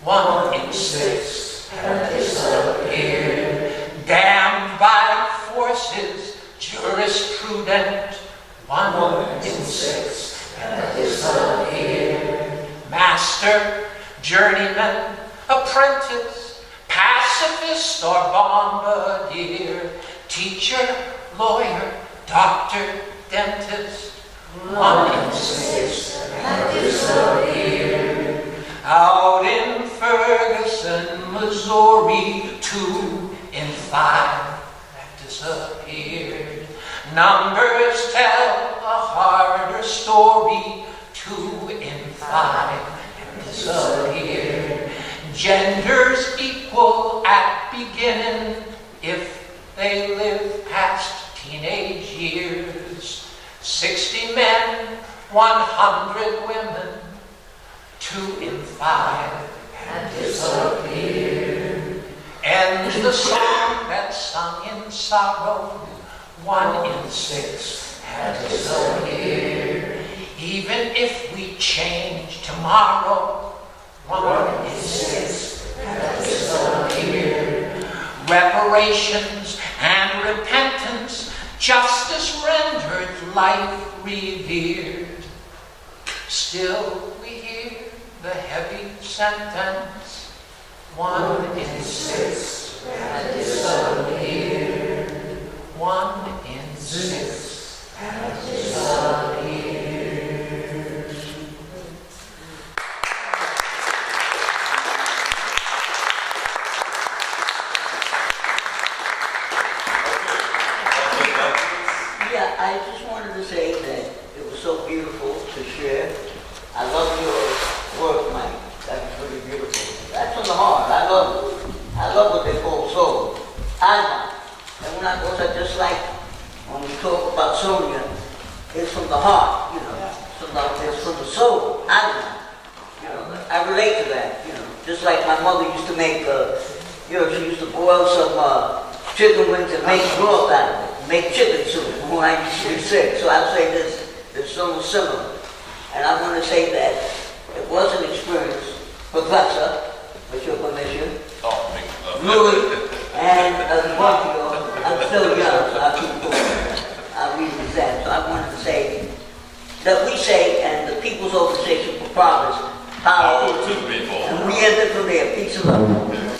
[SPEAKER 6] 1 in 6 have disappeared. Damned by forces, jurisprudent, 1 in 6 have disappeared. Master, journeyman, apprentice, pacifist or bombardier, teacher, lawyer, doctor, dentist, 1 in 6 have disappeared. Out in Ferguson, Missouri, 2 in 5 have disappeared. Numbers tell a harder story, 2 in 5 have disappeared. Genders equal at beginning if they live past teenage years. 60 men, 100 women, 2 in 5 had disappeared. Ends the song that's sung in sorrow, 1 in 6 had disappeared. Even if we change tomorrow, 1 in 6 had disappeared. Reparations and repentance, justice rendered, life revered. Still we hear the heavy sentence, 1 in 6 had disappeared. 1 in 6 had disappeared.
[SPEAKER 9] Yeah, I just wanted to say that it was so beautiful to share. I love your work, Mike. That was really beautiful. That's from the heart. I love it. I love what they call soul. Alma. And when I go, I just like when we talk about Sonia, it's from the heart, you know. It's from the soul. Alma. You know, I relate to that, you know. Just like my mother used to make, she used to boil some chicken wings and make broth out of it. Make chicken soup when I used to be sick. So I'll say this, it's somewhat similar. And I want to say that it was an experience, Professor, with your permission, Louis, and Bumpurs. I'm still young, so I'll keep going. I'll read this out. So I wanted to say that we say, and the People's Organization for Progress, power to the people. And we ended from there. Peace and love.